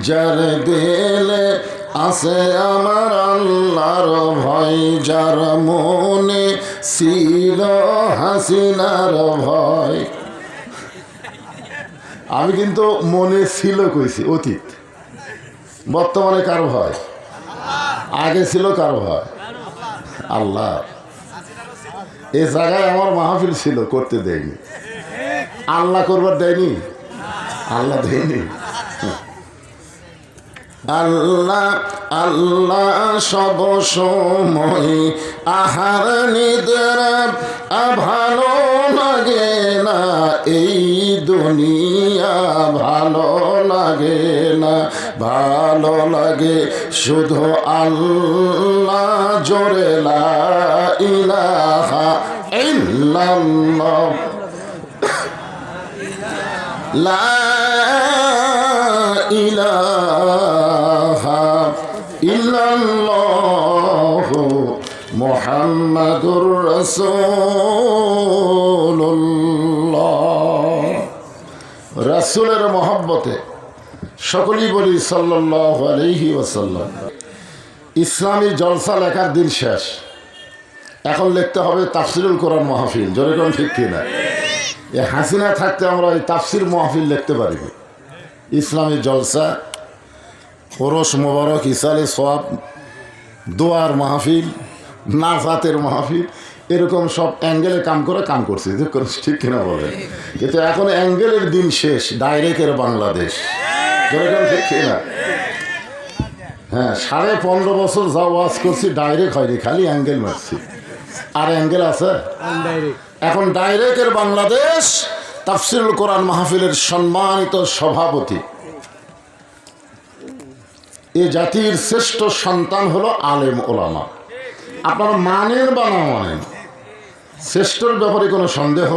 যার দিলে আছে আমার আল্লাহর ভয়, যার মনে ছিল হাসিনার ভয়। আমি কিন্তু মনে ছিল কইছি অতীত, বর্তমানে কার ভয়? আগে ছিল কার ভয়? আল্লাহ। এই জায়গায় আমার মাহফিল ছিল, করতে দেয়নি। আল্লাহ করবার দেয়নি? আল্লাহ দেয়নি। আল্লাহ আল্লাহ সব সময় আহার নিদ্রা ভালো লাগে না, এই দুনিয়া ভালো লাগে না, ভালো লাগে শুধু আল্লাহ জোরে লা ইলাহা ইল্লাল্লাহ, লা ইলাহা ইল্লাল্লাহ মুহাম্মাদুর রাসূলুল্লাহ। রাসূলের মহব্বতে সকলেই বলি সাল্লাল্লাহু আলাইহি ওয়াসাল্লাম। ইসলামী জলসা লেখার দিন শেষ, এখন লিখতে হবে তাফসিরুল কোরআন মাহফিল। জোরে কোন ঠিক কিনা? এই হাসিনা থাকতে আমরা এই তাফসির মাহফিল লিখতে পারি। ইসলামী জলসা, ওরস মোবারক, ইসালে সওয়াব, দোয়ার মাহফিল, নাজাতের মাহফিল, এরকম সব অ্যাঙ্গেলে কাম করছি, ঠিক কিনা বলেন? কিন্তু এখন অ্যাঙ্গেলের দিন শেষ, ডাইরেক্টের বাংলাদেশ। ঠিক কিনা? হ্যাঁ, 15.5 বছর যা ওয়াজ করছি ডাইরেক্ট হয়নি, খালি অ্যাঙ্গেল মারছি। আর অ্যাঙ্গেল আছে এখন ডাইরেক্টের বাংলাদেশ। তাফসিরুল কোরআন মাহফিলের সম্মানিত সভাপতি, এ জাতির শ্রেষ্ঠ সন্তান হলো আলেম ওলামা। আপনারা মানেন বা না মানেন, শ্রেষ্ঠর ব্যাপারে কোনো সন্দেহ?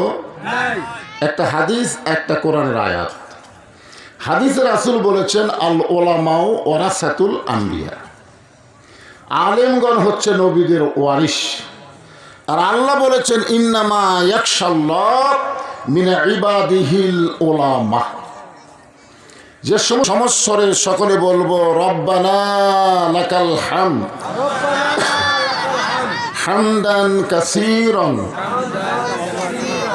একটা হাদিস, একটা কোরআনের আয়াত। হাদিসে রাসূল বলেছেন আল ওলামাউ ওয়ারাসাতুল আম্বিয়া, আলেমগণ হচ্ছে নবীদের ওয়ারিস। আর আল্লাহ বলেছেন ইন্নামা ইয়াখশাল্লাহ মিন ইবাদিহিল উলামা। যে সমস্বরে সকলে বলবো রব্বানা লাকাল হামদ হামদান কাসীরান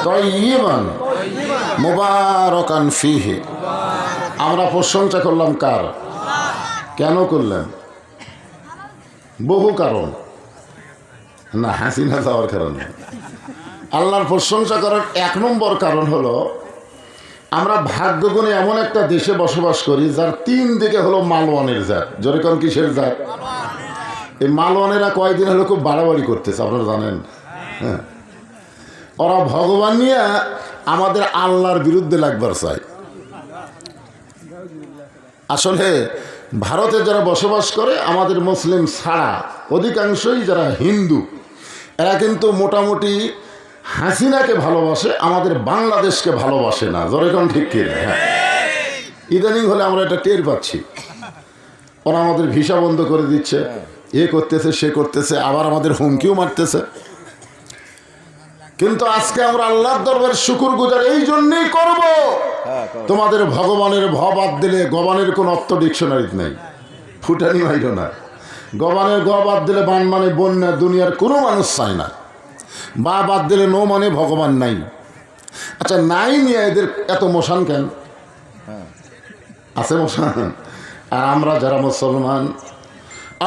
তাইয়িবান মুবারাকান ফীহি। আমরা প্রশংসা করলাম কার? কেন করলেন? বহু কারণ না, হাসিনা যাওয়ার কারণে। আল্লাহর প্রশংসা করার 1 নম্বর কারণ হলো আমরা ভাগ্যগুণে এমন একটা দেশে বসবাস করি যার 3 দিকে হলো মালওয়ানের জাত। জোরে কোন কিসের জাত? এই মালওয়ানেরা কয়েকদিন হলো খুব বাড়াবাড়ি করতেছে, আপনারা জানেন। হ্যাঁ, ওরা ভগবান নিয়ে আমাদের আল্লাহর বিরুদ্ধে লাগবার চায়। আসলে ভারতে যারা বসবাস করে আমাদের মুসলিম ছাড়া অধিকাংশই যারা হিন্দু, এরা কিন্তু মোটামুটি হাসিনাকে ভালোবাসে, আমাদের বাংলাদেশকে ভালোবাসে না। যেরকম ঠিক কি? হ্যাঁ, ইদানিং হলে আমরা এটা টের পাচ্ছি। ওরা আমাদের ভিসা বন্ধ করে দিচ্ছে, এ করতেছে, সে করতেছে, আবার আমাদের হুমকিও মারতেছে। কিন্তু আজকে আমরা আল্লাহর দরবারে শুকর গুজার এই জন্যই করব, তোমাদের ভগবানের ভ বাদ দিলে গবানের কোন অর্থ ডিকশনারিতে নেই, ফুটানি হইল না। গবানের গ বাদ দিলে বান মানে বন্যা, দুনিয়ার কোনো মানুষ চায় না। বা বাদ দিলে নো মানে ভগবান নাই। আচ্ছা, নাই নিয়ে এদের এত মোশান কেন? আছে মোশান। আর আমরা যারা মুসলমান,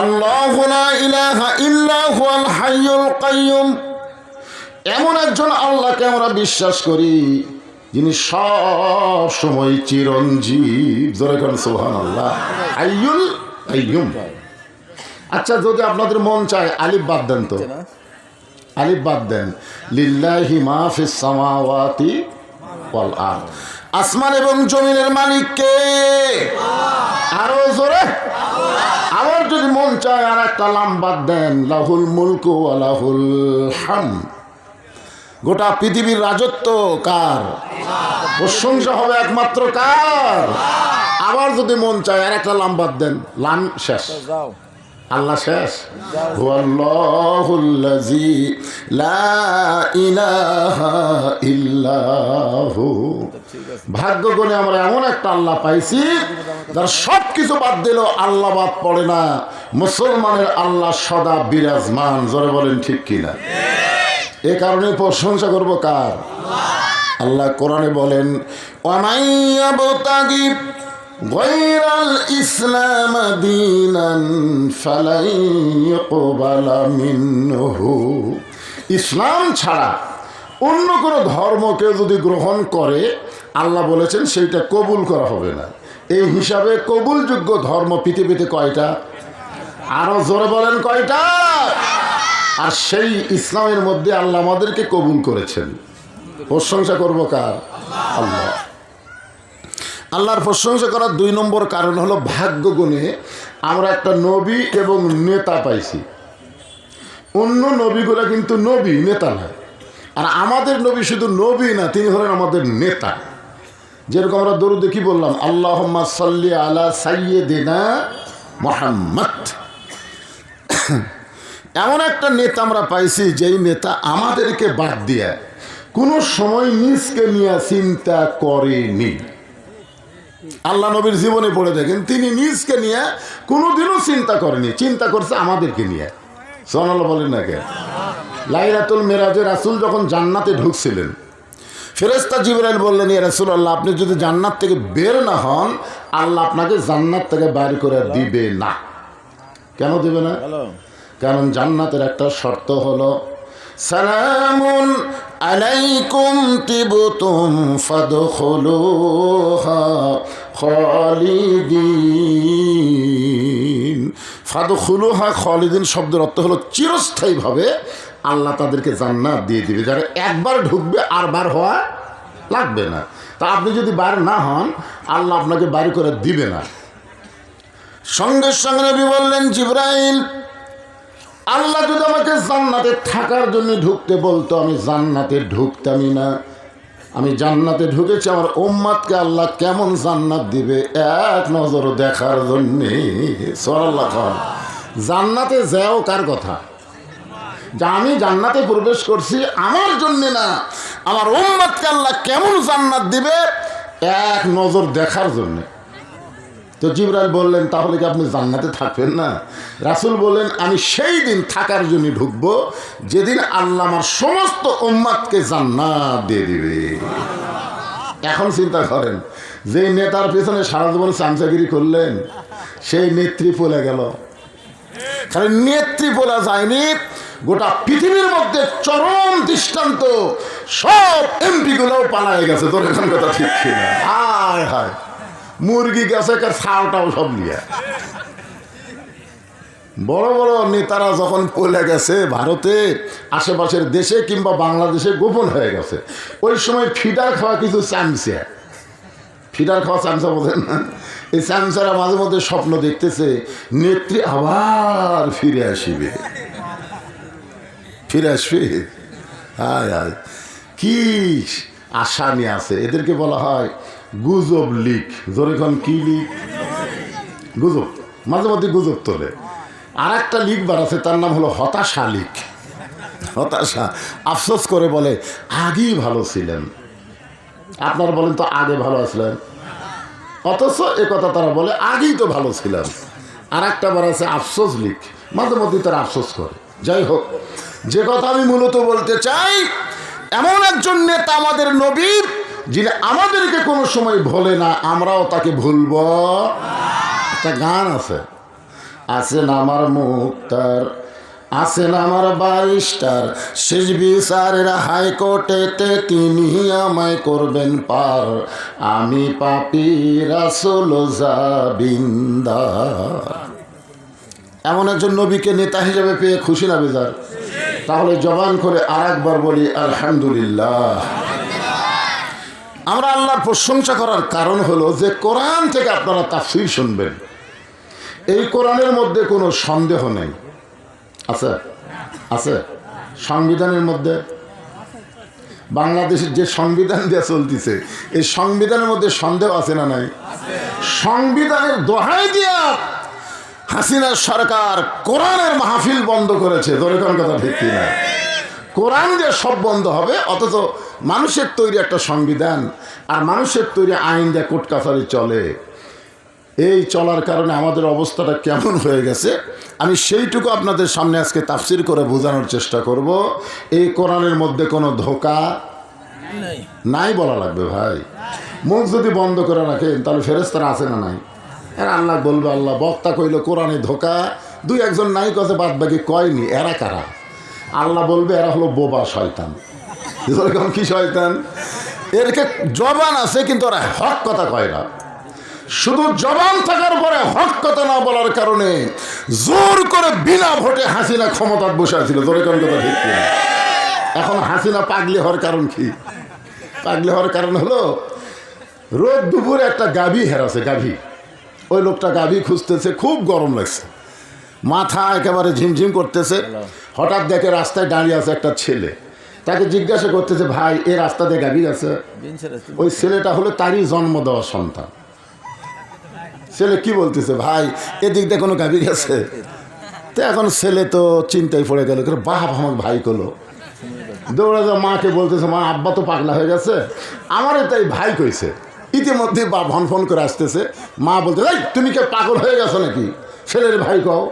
আল্লাহু লা ইলাহা ইল্লা হুয়াল হাইয়ুল কাইয়ুম, এমন একজন আল্লাহকে আমরা বিশ্বাস করি যিনি সব সময় চিরঞ্জীব। জোরে কোন সুবহানাল্লাহ। হাইয়ুল কাইয়ুম। আচ্ছা, যদি আপনাদের মন চায় আলিফ বাদ দেন তো, আলিফ বাদ দেন। লিল্লাহি মা ফিস সামাওয়াতি ওয়াল আরদ, আসমান এবং জমিনের মালিক কে? আরো জোরে। আবার যদি মন চায় আর একটা লাম বাদ দেন, লাহুল মুলকু ওয়া লাহুল হামদ, গোটা পৃথিবীর রাজত্ব কার? প্রশংসা হবে একমাত্র কার? আবার যদি মন চায় আর একটা লাম বাদ দেন, লাম শেষ, আল্লাহ শেষ। হুয়াল্লাহুল্লাযী লা ইলাহা ইল্লাহু ভাগ্য গুণে আমরা এমন একটা আল্লাহ পাইছি যার সব কিছু বাদ দিল, আল্লাহ বাদ পড়ে না। মুসলমানের আল্লাহ সদা বিরাজমান। জোরে বলেন ঠিক কিনা? এ কারণে প্রশংসা করবো কার? আল্লাহ কোরআনে বলেন, ওয়ামাইয়াবতাগি গায়রাল ইসলাম দীনান ফালাই ইউকবালা মিনহু। ইসলাম ছাড়া অন্য কোনো ধর্মকে যদি গ্রহণ করে, আল্লাহ বলেছেন সেইটা কবুল করা হবে না। এই হিসাবে কবুলযোগ্য ধর্ম পৃথিবীতে কয়টা? আরো জোরে বলেন কয়টা? আর সেই ইসলামের মধ্যে আল্লাহ আমাদেরকে কবুল করেছেন। প্রশংসা করবো কার? আল্লাহ। আল্লাহর প্রশংসা করার 2 নম্বর কারণ হলো ভাগ্য গুণে আমরা একটা নবী এবং নেতা পাইছি। অন্য নবীগুলো কিন্তু নবী, নেতা না। আর আমাদের নবী শুধু নবী না, তিনি হলেন আমাদের নেতা। যেরকম আমরা দরুদে কি বললাম, আল্লাহুম্মা সাল্লি আলা সাইয়্যিদিনা মুহাম্মদ। এমন একটা নেতা আমরা পাইছি, যেই নেতা আমাদেরকে বাদ দিয়ে কোনো সময় নিজকে নিয়ে চিন্তা করেনি। আল্লাহ নবীর জীবনে পড়ে দেখেন, তিনি নিজকে নিয়ে কোনোদিনও চিন্তা করেনি, চিন্তা করছে আমাদেরকে নিয়ে। সুবহানাল্লাহ বলেন না কে? লাইলাতুল মিরাজে রাসূল যখন জান্নাতে ঢুকছিলেন, ফেরেশতা জিবরাইল বললেন, ইয়া রাসূলুল্লাহ, আপনি যদি জান্নাত থেকে বের না হন, আল্লাহ আপনাকে জান্নাত থেকে বাইর করে দিবে না। কেন দিবে না? কারণ জান্নাতের একটা শর্ত হলো, সালামুন আলাইকুম তিবতুম ফাদখুলুহা খালিদিন। ফাদখুলুহা খালিদিন শব্দের অর্থ হলো চিরস্থায়ীভাবে আল্লাহ তাদেরকে জান্নাত দিয়ে দিবে। যারা একবার ঢুকবে আর বার হওয়া লাগবে না। তা আপনি যদি বার না হন, আল্লাহ আপনাকে বাড়ি করে দিবে না। সঙ্গে সঙ্গে নবী বললেন, জিবরাইল, আল্লাহ যদি আমাকে জান্নাতে থাকার জন্য ঢুকতে বলতো, আমি জান্নাতে ঢুকতামই না। আমি জান্নাতে ঢুকেছি, আমার উম্মতকে আল্লাহ কেমন জান্নাত দিবে এক নজর দেখার জন্যে। সুবহানাল্লাহ। জান্নাতে যাও কার কথা? যে আমি জান্নাতে প্রবেশ করছি আমার জন্যে না, আমার উম্মতকে আল্লাহ কেমন জান্নাত দিবে এক নজর দেখার জন্যে। তো জিবরাইল বললেন, তাহলে কি আপনি জান্নাতে থাকবেন না? রাসূল বললেন, আমি সেই দিন থাকার জন্য ঢুকবো যেদিন আল্লাহ আমার সমস্ত উম্মতকে জান্নাত দিয়ে দিবে। এখন চিন্তা করেন, যে নেতার পেছনে সারা জীবন চামচাগিরি করলেন, সেই নেত্রী পলে গেল। খালি নেত্রী বলা যায়নি, গোটা পৃথিবীর মধ্যে চরম দৃষ্টান্ত, সব এমপি গুলোও পালায় গেছে। তোর এখন কথা ঠিক ছিল, হায় হায়, মুরগি গেছে, ছাওটাও সব নিয়ে। বড় বড় নেতারা যখন পলে গেছে ভারতে, আশেপাশের দেশে কিংবা বাংলাদেশে গোপন হয়ে গেছে, ওই সময় ফিডার খাওয়া কিছু চামচা, ফিডার খাওয়া চামচা বোঝেন না? এই চামচারা মাঝে মধ্যে স্বপ্ন দেখতেছে নেত্রী আবার ফিরে আসিবে, ফিরে আসবে। হায় হায়, কি আশা নিয়ে আছে। এদেরকে বলা হয় গুজব লিক। যখন কি লিক? গুজব, মাঝে মধ্যে গুজব তোলে। আর একটা লিক বাড়াচ্ছে, তার নাম হলো হতাশা লিক। হতাশা, আফসোস করে বলে আগেই ভালো ছিলেন। আপনারা বলেন তো আগে ভালো আসলেন, অথচ এ কথা তারা বলে আগেই তো ভালো ছিলাম। আর একটা বাড়াচ্ছে আফসোস লিক, মাঝে মধ্যে তারা আফসোস করে। যাই হোক, যে কথা আমি মূলত বলতে চাই, এমন একজন নেতা আমাদের নবীর, যিনি আমাদেরকে কোনো সময় ভোলে না, আমরাও তাকে ভুলব। একটা গান আছে, আছেন আমার মুক্তার, আছেন আমার ব্যারিস্টার, শেষ বিচারের হাইকোর্টেতে তিনি আমায় করবেন পার, আমি পাপী রাসূল জাবিন্দার। এমন একজন নবীকে নেতা হিসেবে পেয়ে খুশি না বেজার? তাহলে জবান করে আর একবার বলি আলহামদুলিল্লাহ। আমরা আল্লাহর প্রশংসা করার কারণ হলো যে কোরআন থেকে আপনারা তাফসীর শুনবেন। এই কোরআনের মধ্যে কোনো সন্দেহ নেই। আছে? আছে? সংবিধানের মধ্যে, বাংলাদেশের যে সংবিধান দিয়ে চলতেছে, এই সংবিধানের মধ্যে সন্দেহ আছে না নাই? সংবিধানের দোহাই দিয়া হাসিনা সরকার কোরআনের মাহফিল বন্ধ করেছে। ধরে কোন কথা ঠিক কিনা? কোরআন দিয়ে সব বন্ধ হবে, অথচ মানুষের তৈরি একটা সংবিধান আর মানুষের তৈরি আইন দিয়ে কোর্ট কাছারি চলে, এই চলার কারণে আমাদের অবস্থাটা কেমন হয়ে গেছে আমি সেইটুকু আপনাদের সামনে আজকে তাফসির করে বোঝানোর চেষ্টা করব। এই কোরআনের মধ্যে কোনো ধোঁকা নাই বলা লাগবে ভাই। মুখ যদি বন্ধ করে রাখেন তাহলে ফেরেশতারা আছে না নাই? আর আল্লাহ বলবে, আল্লাহ বক্তা কইল কোরআনে ধোঁকা, দুই একজন নাই কথা বাদ বাকি কয়নি, এরা কারা? আল্লাহ বলবে এরা হলো বোবা শয়তান। কি শয়তান? এরকে জবান আছে কিন্তু ওরা হক কথা কয় না। শুধু জবান থাকার পরে হক কথা না বলার কারণে জোর করে বিনা ভোটে হাসিনা ক্ষমতায় বসে আছিল। জোরে কোন কথা ঠিক কিনা? এখন হাসিনা পাগলি হওয়ার কারণ কি? পাগলি হওয়ার কারণ হলো রোদ দুপুরে একটা গাভী হেরাছে, গাভী, ওই লোকটা গাভী খুঁজতেছে, খুব গরম লাগছে, মাথা একেবারে ঝিমঝিম করতেছে। হঠাৎ দেখে রাস্তায় দাঁড়িয়ে আছে একটা ছেলে, তাকে জিজ্ঞাসা করতেছে, ভাই এই রাস্তা দিয়ে গাভী আছে? ওই ছেলেটা হলো তারই জন্ম দেওয়া সন্তান। ছেলে কি বলতেছে, ভাই এদিক দিয়ে কোনো গাভী গেছে? তো এখন ছেলে তো চিন্তায় পড়ে গেল, বাপ আমার ভাই কলো, দৌড়া যা মাকে বলতেছে, মা আব্বা তো পাগলা হয়ে গেছে, আমারে তাই ভাই কইছে। ইতিমধ্যে বাপ ফোন করে আসতেছে, মা বলতে, এই তুমি কে পাগল হয়ে গেছো নাকি, ছেলের ভাই কও।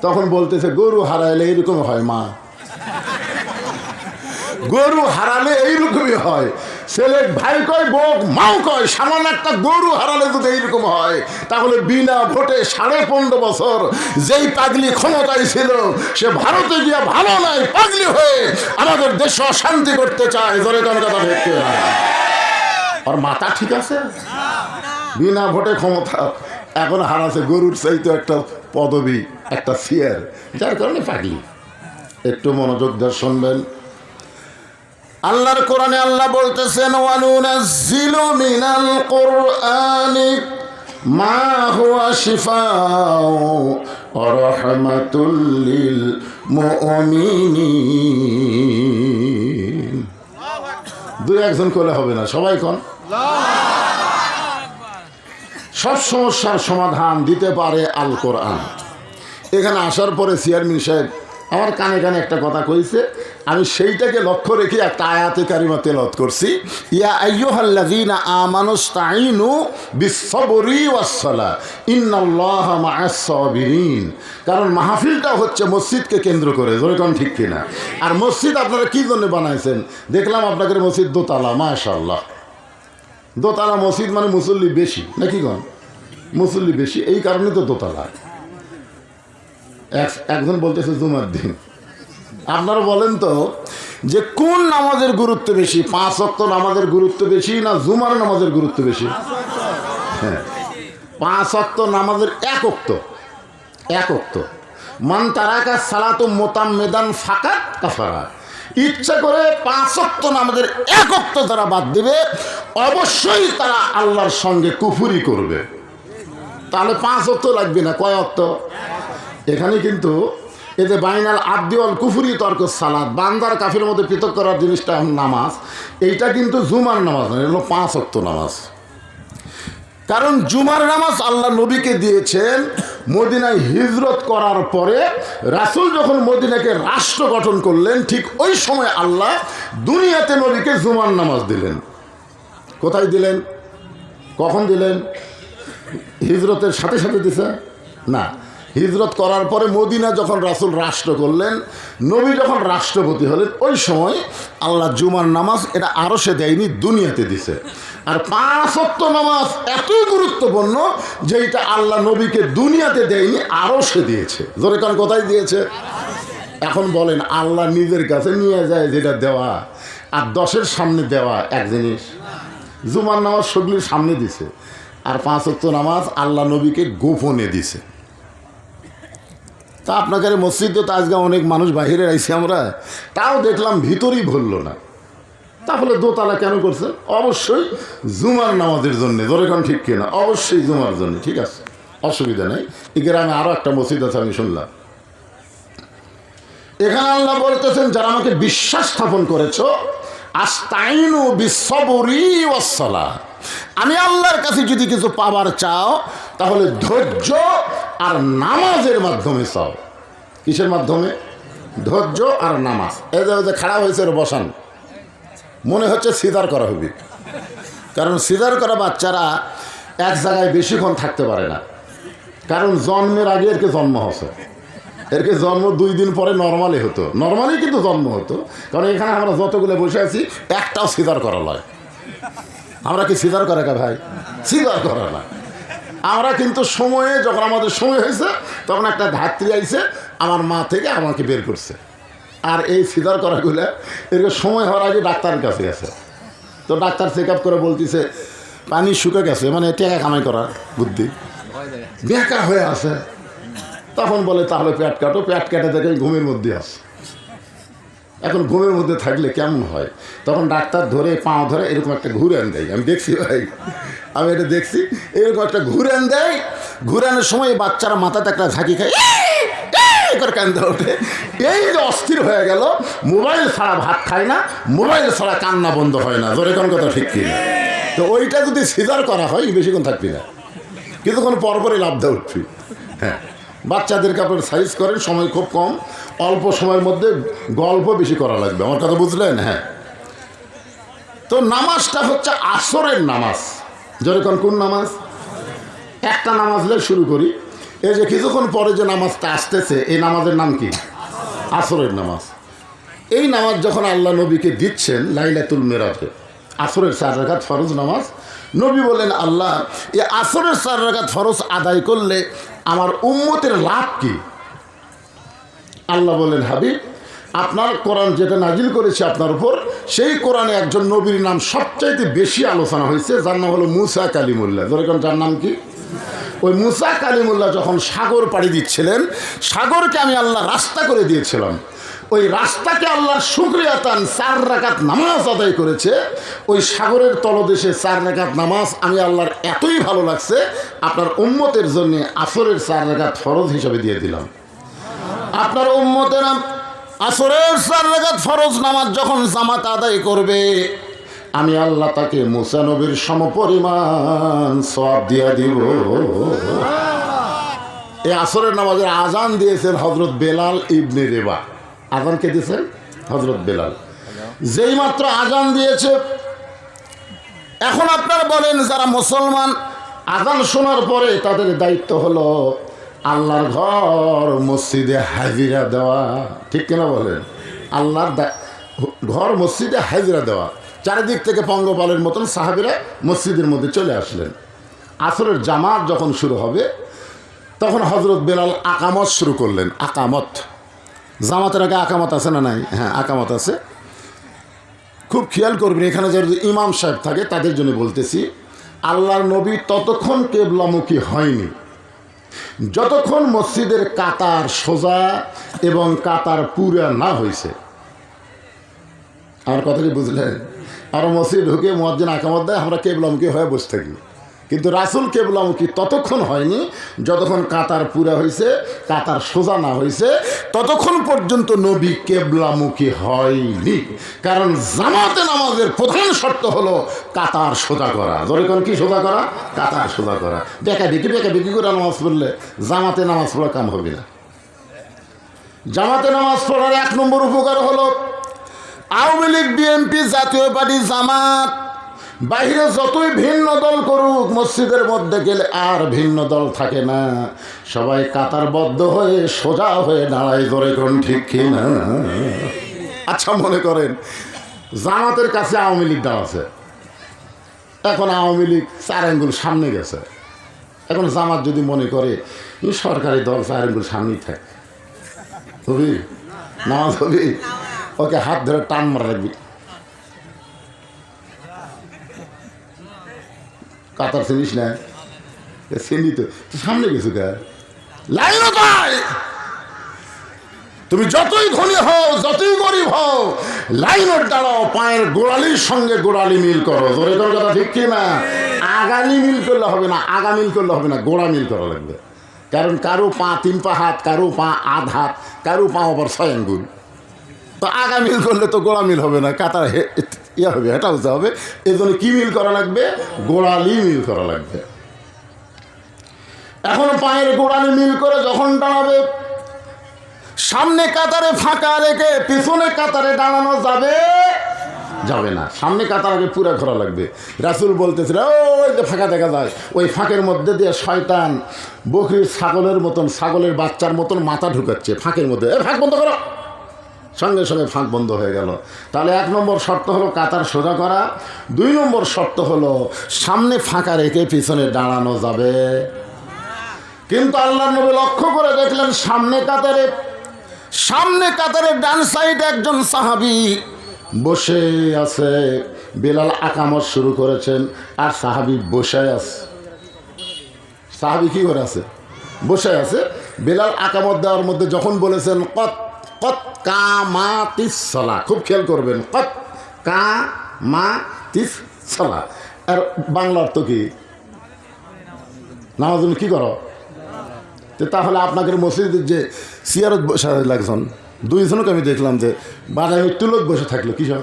তখন বলতেছে, গরু হারাইলে এইরকম হয় মা, গরু হারালে এইরকমই হয়। ছেলের ভাই কয়, বউ মাও কয়, সামান্য একটা গরু হারালে যদি এইরকম হয়, তাহলে বিনা ভোটে 15.5 বছর যেই পাগলি ক্ষমতায় ছিল সে ভারতে গিয়া ভালো নাই, পাগলি হয়ে আমাদের দেশ অশান্তি করতে চায়। জোরে কোন কথা ভেটতে হয়? আর মাথা ঠিক আছে? বিনা ভোটে ক্ষমতা এখন হারাছে, গরুর চাইতে একটা পদবি, একটা চেয়ার, যার কারণে পাগলি। একটু মনোযোগ দিয়ে শুনবেন। আল্লাহর কোরআনে আল্লাহ বলতেছেন, ওয়ানুনাজ্জিলু মিনাল কুরআনি মা হুয়া শিফাউ ওয়া রাহমাতুল লিল মুমিনিন। দুই একজন করলে হবে না, সবাই কোন। সব সমস্যার সমাধান দিতে পারে আল কোরআন। এখানে আসার পরে চেয়ারম্যান সাহেব আমার কানে কানে একটা কথা কইছে, আমি সেইটাকে লক্ষ্য রেখে একটা আয়াতে কারিমা তেলাওয়াত করছি, ইয়া আইয়ুহাল্লাযীনা আমানুস্তাঈনু বিস-সাবরি ওয়াস-সালাহ ইন্নাল্লাহা মা'আস-সাবিরিন। কারণ মাহফিলটা হচ্ছে মসজিদকে কেন্দ্র করে, যেরকম ঠিক কিনা? আর মসজিদ আপনারা কি জন্য বানাইছেন? দেখলাম আপনাদের মসজিদ দোতলা, মাশাআল্লাহ। দোতলা মসজিদ মানে মুসল্লি বেশি নাকি গণ? মুসল্লি বেশি, এই কারণে তো দোতলা। একজন বলতেছে জুমার দিন। আপনারা বলেন তো যে কোন নামাজের গুরুত্ব বেশি, 5 ওয়াক্ত নামাজের গুরুত্ব বেশি না জুমার নামাজের গুরুত্ব বেশি? হ্যাঁ, 5 ওয়াক্ত নামাজের এক ওয়াক্ত। মান তারাকা সালাতু মুতাম্মিদান ফাকাত কাফারা। ইচ্ছা করে 5 ওয়াক্ত নামাজের এক ওয়াক্ত যারা বাদ দিবে অবশ্যই তারা আল্লাহর সঙ্গে কুফরি করবে। তাহলে 5 ওয়াক্ত লাগবে না, কয় ওয়াক্ত? এখানে কিন্তু এই যে বাইনাল আবদি ওয়াল কুফরি তর্ক সালাত, বান্দার কাফির মধ্যে পৃথক করার জিনিসটা নামাজ, এইটা কিন্তু জুমার নামাজ নয়, এগুলো 5 ওয়াক্ত নামাজ। কারণ জুমার নামাজ আল্লাহ নবীকে দিয়েছেন মদিনায় হিজরত করার পরে। রাসূল যখন মদিনাকে রাষ্ট্র গঠন করলেন, ঠিক ওই সময় আল্লাহ দুনিয়াতে নবীকে জুমার নামাজ দিলেন। কোথায় দিলেন? কখন দিলেন? হিজরতের সাথে সাথে দিছে না, হিজরত করার পরে মদিনা যখন রাসূল রাষ্ট্র করলেন, নবী যখন রাষ্ট্রপতি হলেন, ওই সময় আল্লাহ জুমার নামাজ এটা আরও সে দেয়নি, দুনিয়াতে দিছে। আর 5 ওয়াক্ত নামাজ এতই গুরুত্বপূর্ণ যে এটা আল্লাহ নবীকে দুনিয়াতে দেয়নি, আরও সে দিয়েছে। জোরে কান কোথায় দিয়েছে? এখন বলেন, আল্লাহ নিজের কাছে নিয়ে যায় যেটা দেওয়া আর 10-এর সামনে দেওয়া এক জিনিস। জুমার নামাজ সগলির সামনে দিছে, আর 5 ওয়াক্ত নামাজ আল্লাহ নবীকে গোপনে দিছে। তা আপনাকে মসজিদে তো আজকে অনেক মানুষ বাহিরে আইছি আমরা, তাও দেখলাম ভিতরেই ভরল না। তাহলে দোতলা কেন করছে? অবশ্যই জুমার নামাজের জন্য। ধরে কারণ ঠিক কিনা? অবশ্যই জুমার জন্য, ঠিক আছে, অসুবিধা নেই। এই গ্রামে আরও একটা মসজিদ আছে, আমি শুনলাম। এখানে আল্লাহ বলতেছেন, যারা আমাকে বিশ্বাস স্থাপন করেছো, আস্তাইনু বিস-সাবরি ওয়াস-সালাহ, আমি আল্লাহর কাছে যদি কিছু পাবার চাও তাহলে ধৈর্য আর নামাজের মাধ্যমে চাও। কিসের মাধ্যমে? ধৈর্য আর নামাজ। এই যে খাড়া হয়েছে, বসান, মনে হচ্ছে সিজার করা হবে, কারণ সিজার করা বাচ্চারা এক জায়গায় বেশিক্ষণ থাকতে পারে না, কারণ জন্মের আগে এরকে জন্ম হচ্ছে, এরকে জন্ম 2 দিন পরে নর্মালি হতো, নর্মালি কিন্তু জন্ম হতো, কারণ এখানে আমরা যতগুলো বসে আছি একটাও সিজার করা নয়। আমরা কি সিজার করে কা ভাই? সিজার করা না। আমরা কিন্তু সময়ে যখন আমাদের সময় হয়েছে তখন একটা ধাত্রী আইছে আমার মা থেকে আমাকে বের করছে, আর এই সিজার করাগুলো এরকম সময় হওয়ার আগে ডাক্তারের কাছে গেছে, তো ডাক্তার চেক আপ করে বলতেছে পানি শুকে গেছে, মানে টেকা কামাই করার বুদ্ধি বেকা হয়ে আছে। তখন বলে তাহলে পেট কাটো, পেট কেটে দেখে ঘুমের মধ্যে আসে। এখন ঘুমের মধ্যে থাকলে কেমন হয়, তখন ডাক্তার ধরে পাও ধরে এরকম একটা ঘুরান দেয়, আমি দেখছি ভাই, আমি এটা দেখছি, এরকম একটা ঘুরান দেয়। ঘুরানোর সময় বাচ্চারা মাথাতে একটা ঝাঁকি খায়, করে কান্দে ওঠে। এই যে অস্থির হয়ে গেল, মোবাইল ছাড়া ভাত খায় না, মোবাইল ছাড়া কান্না বন্ধ হয় না, ধরে কোন কথা ঠিক কিনা? তো ওইটা যদি সিজার করা হয় বেশিক্ষণ থাকবি না, কিছুক্ষণ পরপরই লাভদা উঠবি। হ্যাঁ, বাচ্চাদেরকে আপনার সাইজ করেন, সময় খুব কম, অল্প সময়ের মধ্যে গল্প বেশি করা লাগবে, আমার কথা বুঝলেন? হ্যাঁ, তো নামাজটা হচ্ছে আসরের নামাজ। যেরকম কোন নামাজ? একটা নামাজ দিয়ে শুরু করি, এই যে কিছুক্ষণ পরে যে নামাজটা আসতেছে এই নামাজের নাম কি? আসরের নামাজ। এই নামাজ যখন আল্লাহ নবীকে দিচ্ছেন লাইলাতুল মেরাজে, আসরের 4 রাকাত ফরজ নামাজ, নবী বলেন আল্লাহ এই আসরের 4 রাকাত ফরজ আদায় করলে আমার উম্মতের লাভ কি? আল্লাহ বলেন হাবিব, আপনার কোরআন যেটা নাজিল করেছে আপনার উপর, সেই কোরআনে একজন নবীর নাম সবচাইতে বেশি আলোচনা হয়েছে, যার নাম হলো মুসা কালিমুল্লাহ। যেরকম যার নাম কি? ওই মুসা কালিমুল্লাহ যখন সাগর পাড়ি দিচ্ছিলেন, সাগরকে আমি আল্লাহ রাস্তা করে দিয়েছিলাম, ওই রাস্তাকে আল্লাহর শুকরিয়া তান 4 রাকাত নামাজ আদায় করেছে। ওই সাগরের তলদেশে 4 রাকাত নামাজ আমি আল্লাহর এতই ভালো লাগছে, আপনার উম্মতের জন্য আসরের 4 রাকাত ফরজ হিসাবে দিয়ে দিলাম। আপনার উম্মতের আসরের 4 রাকাত ফরজ নামাজ যখন জামাত আদায় করবে, আমি আল্লাহ তাকে মুসা নবীর সমপরিমাণ সওয়াব দিয়া দিব। এই আসরের নামাজের আজান দিয়েছেন হযরত বেলাল ইবনে রেবা। আজান কে দিয়েছেন? হযরত বেলাল। যেই মাত্র আজান দিয়েছে, এখন আপনারা বলেন যারা মুসলমান, আজান শোনার পরে তাদের দায়িত্ব হলো আল্লাহর ঘর মসজিদে হাজিরা দেওয়া, ঠিক কিনা বলেন? আল্লাহর ঘর মসজিদে হাজিরা দেওয়া। চারিদিক থেকে পঙ্গপালের মতন সাহাবীরা মসজিদের মধ্যে চলে আসলেন। আসরের জামাত যখন শুরু হবে তখন হযরত বেলাল আকামত শুরু করলেন। আকামত, জামাতের আগে আকামত আছে না নাই? হ্যাঁ, আকামত আছে। খুব খেয়াল করবেন, এখানে যারা ইমাম সাহেব থাকে তাদের জন্য বলতেছি, আল্লাহর নবী ততক্ষণ কেবলামুখী হয়নি যতক্ষণ মসজিদের কাতার সোজা এবং কাতার পুরা না হয়েছে। আমার কথা কি বুঝলেন? আর মসজিদ ঢুকে মুয়াজ্জিন আকামত দেয়, আমরা কেবলামুখী হয়ে বসে থাকি, কিন্তু রাসূল কেবলামুখী ততক্ষণ হয়নি যতক্ষণ কাতার পুরা হয়েছে, কাতার সোজা না হয়েছে, ততক্ষণ পর্যন্ত নবী কেবলামুখী হয়নি। কারণ জামাতে নামাজের প্রধান শর্ত হলো কাতার সোজা করা। যখন কি সোজা করা? কাতার সোজা করা। বেকা বেকি করে নামাজ পড়লে জামাতে নামাজ পড়া কাম হবে না। জামাতে নামাজ পড়ার 1 নম্বর উপকার হলো, আওয়ামী লীগ, বিএনপি, জাতীয় পার্টি, জামাত বাইরে যতই ভিন্ন দল করুক, মসজিদের মধ্যে গেলে আর ভিন্ন দল থাকে না, সবাই কাতারবদ্ধ হয়ে সোজা হয়ে দাঁড়ায়। ধরে কোন ঠিক কিনা? আচ্ছা, মনে করেন জামাতের কাছে আওয়ামী লীগ দল আছে, এখন আওয়ামী লীগ 4 আঙ্গুল সামনে গেছে। এখন জামাত যদি মনে করে সরকারি দল 4 আঙ্গুল সামনেই থাকে, হবি নামাজ হবি, ওকে হাত ধরে টান মারা রাখবি। কাতার চিনিস না? চিনি তো, সামনে গেছো কে? লাইনও তাই, তুমি যতই ধনী হও, যতই গরিব হও, লাইনের দাঁড়াও, পায়ের গোড়ালির সঙ্গে গোড়ালি মিল করো। জোরে তোর কথা ঠিক কি না? আগালি মিল করলে হবে না, আগা মিল করলে হবে না, গোড়া মিল করা লাগবে। কারণ কারো পা 3 পা হাত, কারো পা আধ হাত, কারো পা আবার 6 আঙ্গুল। তো আগা মিল করলে তো গোড়া মিল হবে না, কাতার ইয়ে হবে, এটা হতে হবে। এই জন্য কী মিল করা লাগবে? গোড়ালি মিল করা লাগবে। এখন পায়ের গোড়ালি মিল করে যখন দাঁড়াবে, সামনে কাতারে ফাঁকা রেখে পিছনে কাতারে দাঁড়ানো যাবে যাবে না, সামনে কাতার আগে পুরা ঘোরা লাগবে। রাসূল বলতেছিল ওই যে ফাঁকা দেখা যায়, ওই ফাঁকের মধ্যে দিয়ে শয়তান বকরির ছাগলের মতন, ছাগলের বাচ্চার মতন মাথা ঢুকাচ্ছে ফাঁকের মধ্যে, ফাঁক বন্ধ করো, সঙ্গে সঙ্গে ফাঁক বন্ধ হয়ে গেল। তাহলে 1 নম্বর শর্ত হলো কাতার সোজা করা, 2 নম্বর শর্ত হলো সামনে ফাঁকা রেখে পিছনে দাঁড়ানো যাবে। কিন্তু আল্লাহর নবী লক্ষ্য করে দেখলেন সামনে কাতারের ডান সাইডে একজন সাহাবী বসে আছে। বেলাল আকামত শুরু করেছেন আর সাহাবী বসে আছে। সাহাবী কি করে আছে? বসে আছে। বেলাল আকামত দেওয়ার মধ্যে যখন বলেছেন কত কামাতিস সালাহ, খুব খেয়াল করবেন, কত কামাতিস সালাহ, আর বাংলা অর্থ কি? নামাজ কি করো? তাহলে আপনাকে মসজিদের যে সিয়ারত বসে লাগছেন, 2 জনকে আমি দেখলাম যে বাজারে তুলক বসে থাকলো কি সব?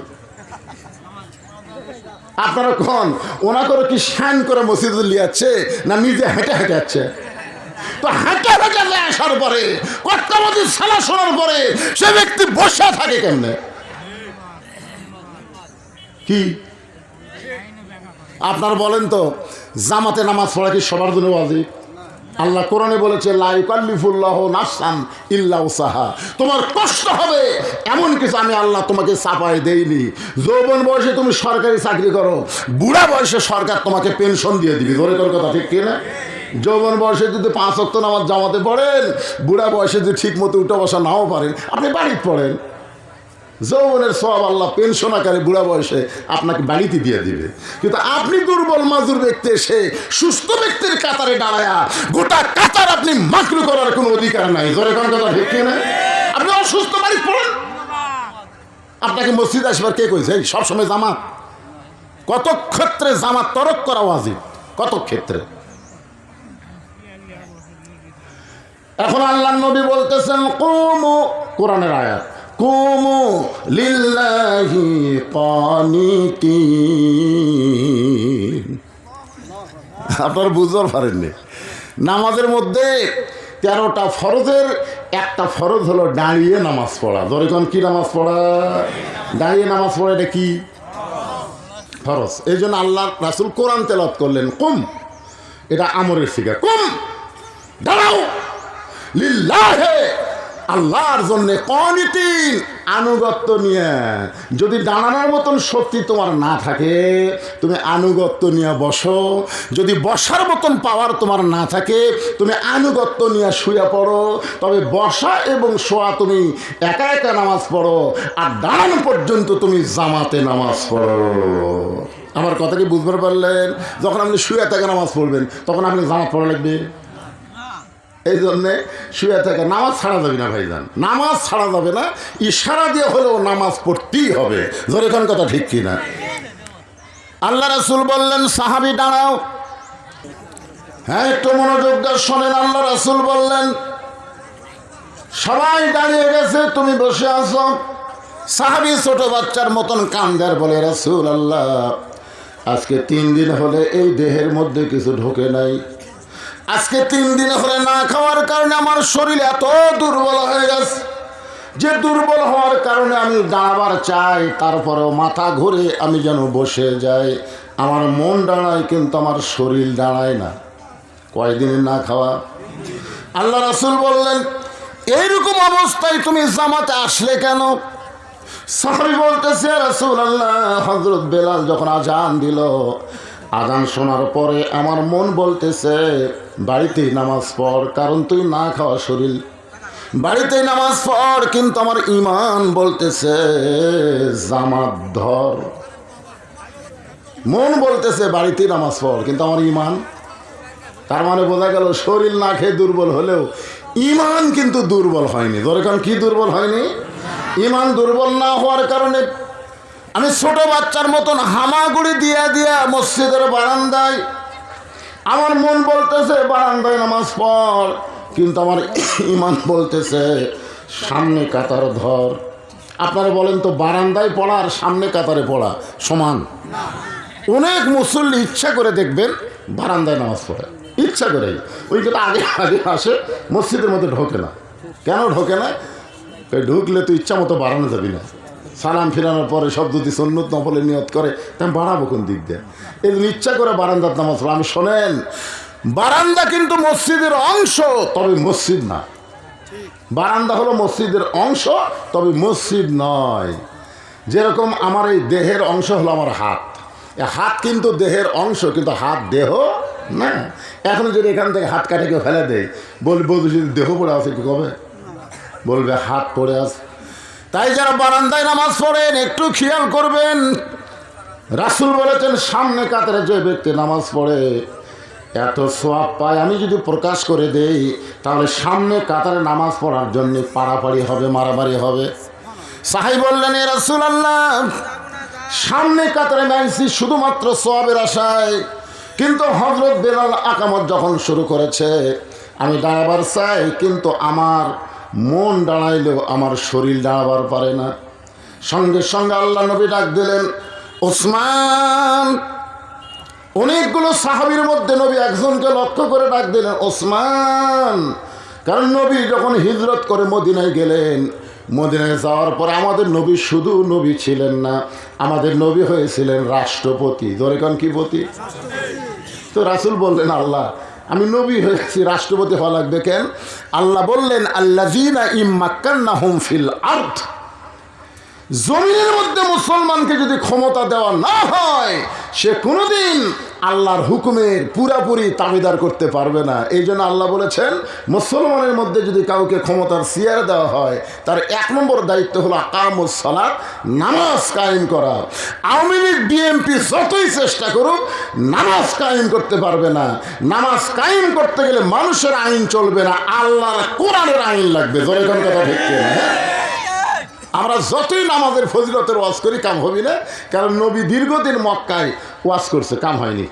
আপনারা কখন ওনা করে কি শান করে মসজিদে লিয়াচ্ছে না নিজে হেঁটে হেঁটে যাচ্ছে? তো হেঁটে হেঁটে আসার পরে কর্তাবাদী সালা শোনার পরে সে ব্যক্তি বসে থাকে কেমনে? কি আপনার বলেন তো, জামাতে নামাজ পড়া কি সবার জন্য ওয়াজিব? আল্লাহ কোরআনে বলেছে লা ইউকাল্লিফুল্লাহু নাফসান ইল্লা উসাহা, তোমার কষ্ট হবে এমন কিছু আমি আল্লাহ তোমাকে চাপায় দেইনি। যৌবন বয়সে তুমি সরকারি চাকরি করো, বুড়া বয়সে সরকার তোমাকে পেনশন দিয়ে দিবি। ধরে তোর কথা ঠিক কিনা? যৌবন বয়সে যদি 5 ওয়াক্ত নামাজ জামাতে পড়েন, বুড়া বয়সে যদি ঠিক মতো উঠে বসা নাও পারেন, আপনি বাড়িতে পড়েন, যৌবনের সওয়াব আল্লাহ পেনশন আকারে বুড়া বয়সে আপনাকে বাড়িতে দিয়ে দিবে। কিন্তু আপনি দুর্বল মাজুর ব্যক্তি এসে সুস্থ ব্যক্তির কাতারে দাঁড়ায়া গোটা কাতার আপনি মাকরু করার কোনো অধিকার নাই। ধরে কোন কথা ঠিক কিনা? আপনি অসুস্থ বাড়িতে পড়েন, আপনাকে মসজিদ আসবার কে কইছে? সবসময় জামাত? কত ক্ষেত্রে জামাত তরক করা ওয়াজিব, কত ক্ষেত্রে। এখন আল্লাহর নবী বলতেছেন কুমু, কোরআনের আয়াত, কুমু লিল্লাহি কানিতিন। আপনারা বুঝতে পারেননি, নামাজের মধ্যে 13টা ফরজের একটা ফরজ হলো দাঁড়িয়ে নামাজ পড়া। ধরে কোন কি নামাজ পড়া? দাঁড়িয়ে নামাজ পড়া, এটা কি ফরজ। এই জন্য আল্লাহ রাসূল কোরআন তেলাওয়াত করলেন, কুম, এটা আমরের সিগা, কুম দাঁড়াও, লিল্লাহে, আল্লাহর জন্য, কানিতিন, আনুগত্য নিয়ে। যদি দাঁড়ানোর মতন শক্তি তোমার না থাকে তুমি আনুগত্য নিয়ে বসো, যদি বসার মতন পাওয়ার তোমার না থাকে তুমি আনুগত্য নিয়ে শুয়ে পড়ো। তবে বসা এবং শোয়া তুমি একা একা নামাজ পড়ো, আর দাঁড়ানো পর্যন্ত তুমি জামাতে নামাজ পড়ো। আমার কথা কি বুঝতে পারলেন? যখন আপনি শুয়ে থেকে নামাজ পড়বেন তখন আপনি জামাত পড়া লাগবে। এই জন্যে শুয়ে থেকে নামাজ ছাড়া যাবে না ভাইজান, নামাজ ছাড়া যাবে না, ইশারা দিয়ে হলেও নামাজ পড়তেই হবে। ধরে কোন কথা ঠিক কিনা? আল্লাহ রাসূল বললেন সাহাবী দাঁড়াও। হ্যাঁ, একটু মনোযোগ দিয়ে শোনেন। আল্লাহ রাসূল বললেন সবাই দাঁড়িয়ে গেছে, তুমি বসে আছো। সাহাবী ছোট বাচ্চার মতন কান্দার বলে, রাসূল আল্লাহ, আজকে 3 দিন হলে এই দেহের মধ্যে কিছু ঢোকে নাই। আজকে 3 দিন হলে না খাওয়ার কারণে আমার শরীর এত দুর্বল হয়ে গেছে যে দুর্বল হওয়ার কারণে আমি দাঁড়াবার চাই, তারপরেও মাথা ঘুরে আমি যেন বসে যাই। আমার মন দাঁড়ায় কিন্তু আমার শরীর দাঁড়ায় না। কয়দিনের না খাওয়া। আল্লাহ রাসূল বললেন এইরকম অবস্থায় তুমি জামাতে আসলে কেন? সাহাবী বলতেছে রাসূলুল্লাহ, হযরত বেলাল যখন আজান দিল, আজান শোনার পরে আমার মন বলতেছে বাড়িতেই নামাজ পড়, কারণ তুই না খাওয়া শরীর, বাড়িতেই নামাজ পড়। কিন্তু আমার ঈমান বলতেছে জামাত ধর। মন বলতেছে বাড়িতেই নামাজ পড়, কিন্তু আমার ঈমান, তার মানে বোঝা গেল শরীর না খেয়ে দুর্বল হলেও ঈমান কিন্তু দুর্বল হয়নি। ধরে কারণ কি দুর্বল হয়নি? ঈমান দুর্বল না হওয়ার কারণে আমি ছোট বাচ্চার মতন হামাগুড়ি দিয়া দিয়া মসজিদের বারান্দায়, আমার মন বলতেছে বারান্দায় নামাজ পড়, কিন্তু আমার ঈমান বলতেছে সামনে কাতার ধর। আপনারা বলেন তো, বারান্দায় পড়া আর সামনে কাতারে পড়া সমান? অনেক মুসল্লি ইচ্ছা করে দেখবেন বারান্দায় নামাজ পড়ে, ইচ্ছা করে, ওই যেটা আগে আগে আসে, মসজিদের মধ্যে ঢোকে না। কেন ঢোকে না? ঢুকলে তো ইচ্ছা মতো বাড়ানো যাবি না, সালাম ফিরানোর পরে শব্দ দিয়ে সুন্নত নফলে নিয়ত করে, তা আমি বাড়াবো কোন দিক দিয়ে? এই জন্য ইচ্ছা করে বারান্দার নামাজ পড়ো। আমি শোনেন, বারান্দা কিন্তু মসজিদের অংশ, তবে মসজিদ না। বারান্দা হলো মসজিদের অংশ, তবে মসজিদ নয়। যেরকম আমার এই দেহের অংশ হলো আমার হাত, হাত কিন্তু দেহের অংশ, কিন্তু হাত দেহ না। এখন যদি এখান থেকে হাত কাটে কেউ ফেলে দেয়, বলবো যদি দেহ পড়ে আছে কি কবে? বলবে হাত পড়ে আছে। তাই যারা বারান্দায় নামাজ পড়েন একটু খেয়াল করবেন। রাসূল বলেছেন সামনে কাতারে যে ব্যক্তি নামাজ পড়ে এত সওয়াব পায়, আমি যদি প্রকাশ করে দেই তাহলে সামনে কাতারে নামাজ পড়ার জন্য পাড়াপাড়ি হবে, মারামারি হবে। সাহাবী বললেন, এ রাসূলুল্লাহ, সামনে কাতারে নামছি শুধুমাত্র সওয়াবের আশায়, কিন্তু হযরত বেলাল আকামত যখন শুরু করেছে আমি দাঁড়াবার চাই, কিন্তু আমার মন দাঁড়াইলেও আমার শরীর দাঁড়াবার পারে না। সঙ্গে সঙ্গে আল্লাহ নবী ডাক দিলেন, ওসমান। অনেকগুলো সাহাবীর মধ্যে নবী একজনকে লক্ষ্য করে ডাক দিলেন, ওসমান। কারণ নবী যখন হিজরত করে মদিনায় গেলেন, মদিনায় যাওয়ার পর আমাদের নবী শুধু নবী ছিলেন না, আমাদের নবী হয়েছিলেন রাষ্ট্রপতি। ধরে কোন কি পতি? তো রাসূল বললেন, আল্লাহ, আমি নবী হয়েছি, রাষ্ট্রপতি হওয়া লাগবে কেন? আল্লাহ বললেন, আল্লাযীনা ইম্মাক্কান্নাহুম ফিল আরদ, জমিনের মধ্যে মুসলমানকে যদি ক্ষমতা দেওয়া না হয় সে কোনোদিন আল্লাহর হুকুমের পুরাপুরি তাবেদার করতে পারবে না। এই জন্য আল্লাহ বলেছেন, মুসলমানের মধ্যে যদি কাউকে ক্ষমতার চেয়ার দেওয়া হয় তার 1 নম্বর দায়িত্ব হলো আকামুস সালাত, নামাজ কায়েম করা। আওয়ামী লীগ বিএনপি যতই চেষ্টা করুক নামাজ কায়েম করতে পারবে না। নামাজ কায়েম করতে গেলে মানুষের আইন চলবে না, আল্লাহর কোরআনের আইন লাগবে। জোরে কোন কথা ঠিক না? আমরা যতই নামাজের ফজিলতের ওয়াজ করি কাম হবি না, কারণ নবী দীর্ঘদিন মক্কায় ওয়াজ করছে, কাম হয়নি।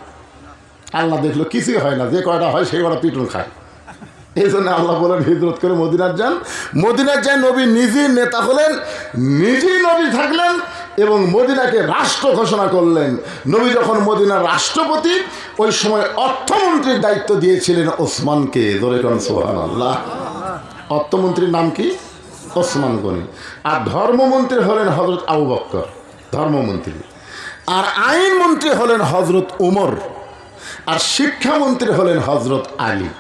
আল্লাহ দেখলো কিছুই হয় না, যে কয়টা হয় সেই কয়টা পিটুন খায়। এই জন্য আল্লাহ বলেন হিজরত করে মদিনার যান। মদিনার যায় নবী নিজেই নেতা হলেন, নিজেই নবী থাকলেন এবং মদিনাকে রাষ্ট্র ঘোষণা করলেন। নবী যখন মদিনার রাষ্ট্রপতি, ওই সময় অর্থমন্ত্রীর দায়িত্ব দিয়েছিলেন ওসমানকে। ধরে কোন সুবহানাল্লাহ। অর্থমন্ত্রীর নাম কি? ওসমান গনি। আর ধর্মমন্ত্রী হলেন হযরত আবু বকর, ধর্মমন্ত্রী। আর আইনমন্ত্রী হলেন হযরত উমর। আর শিক্ষামন্ত্রী হলেন হযরত আলী।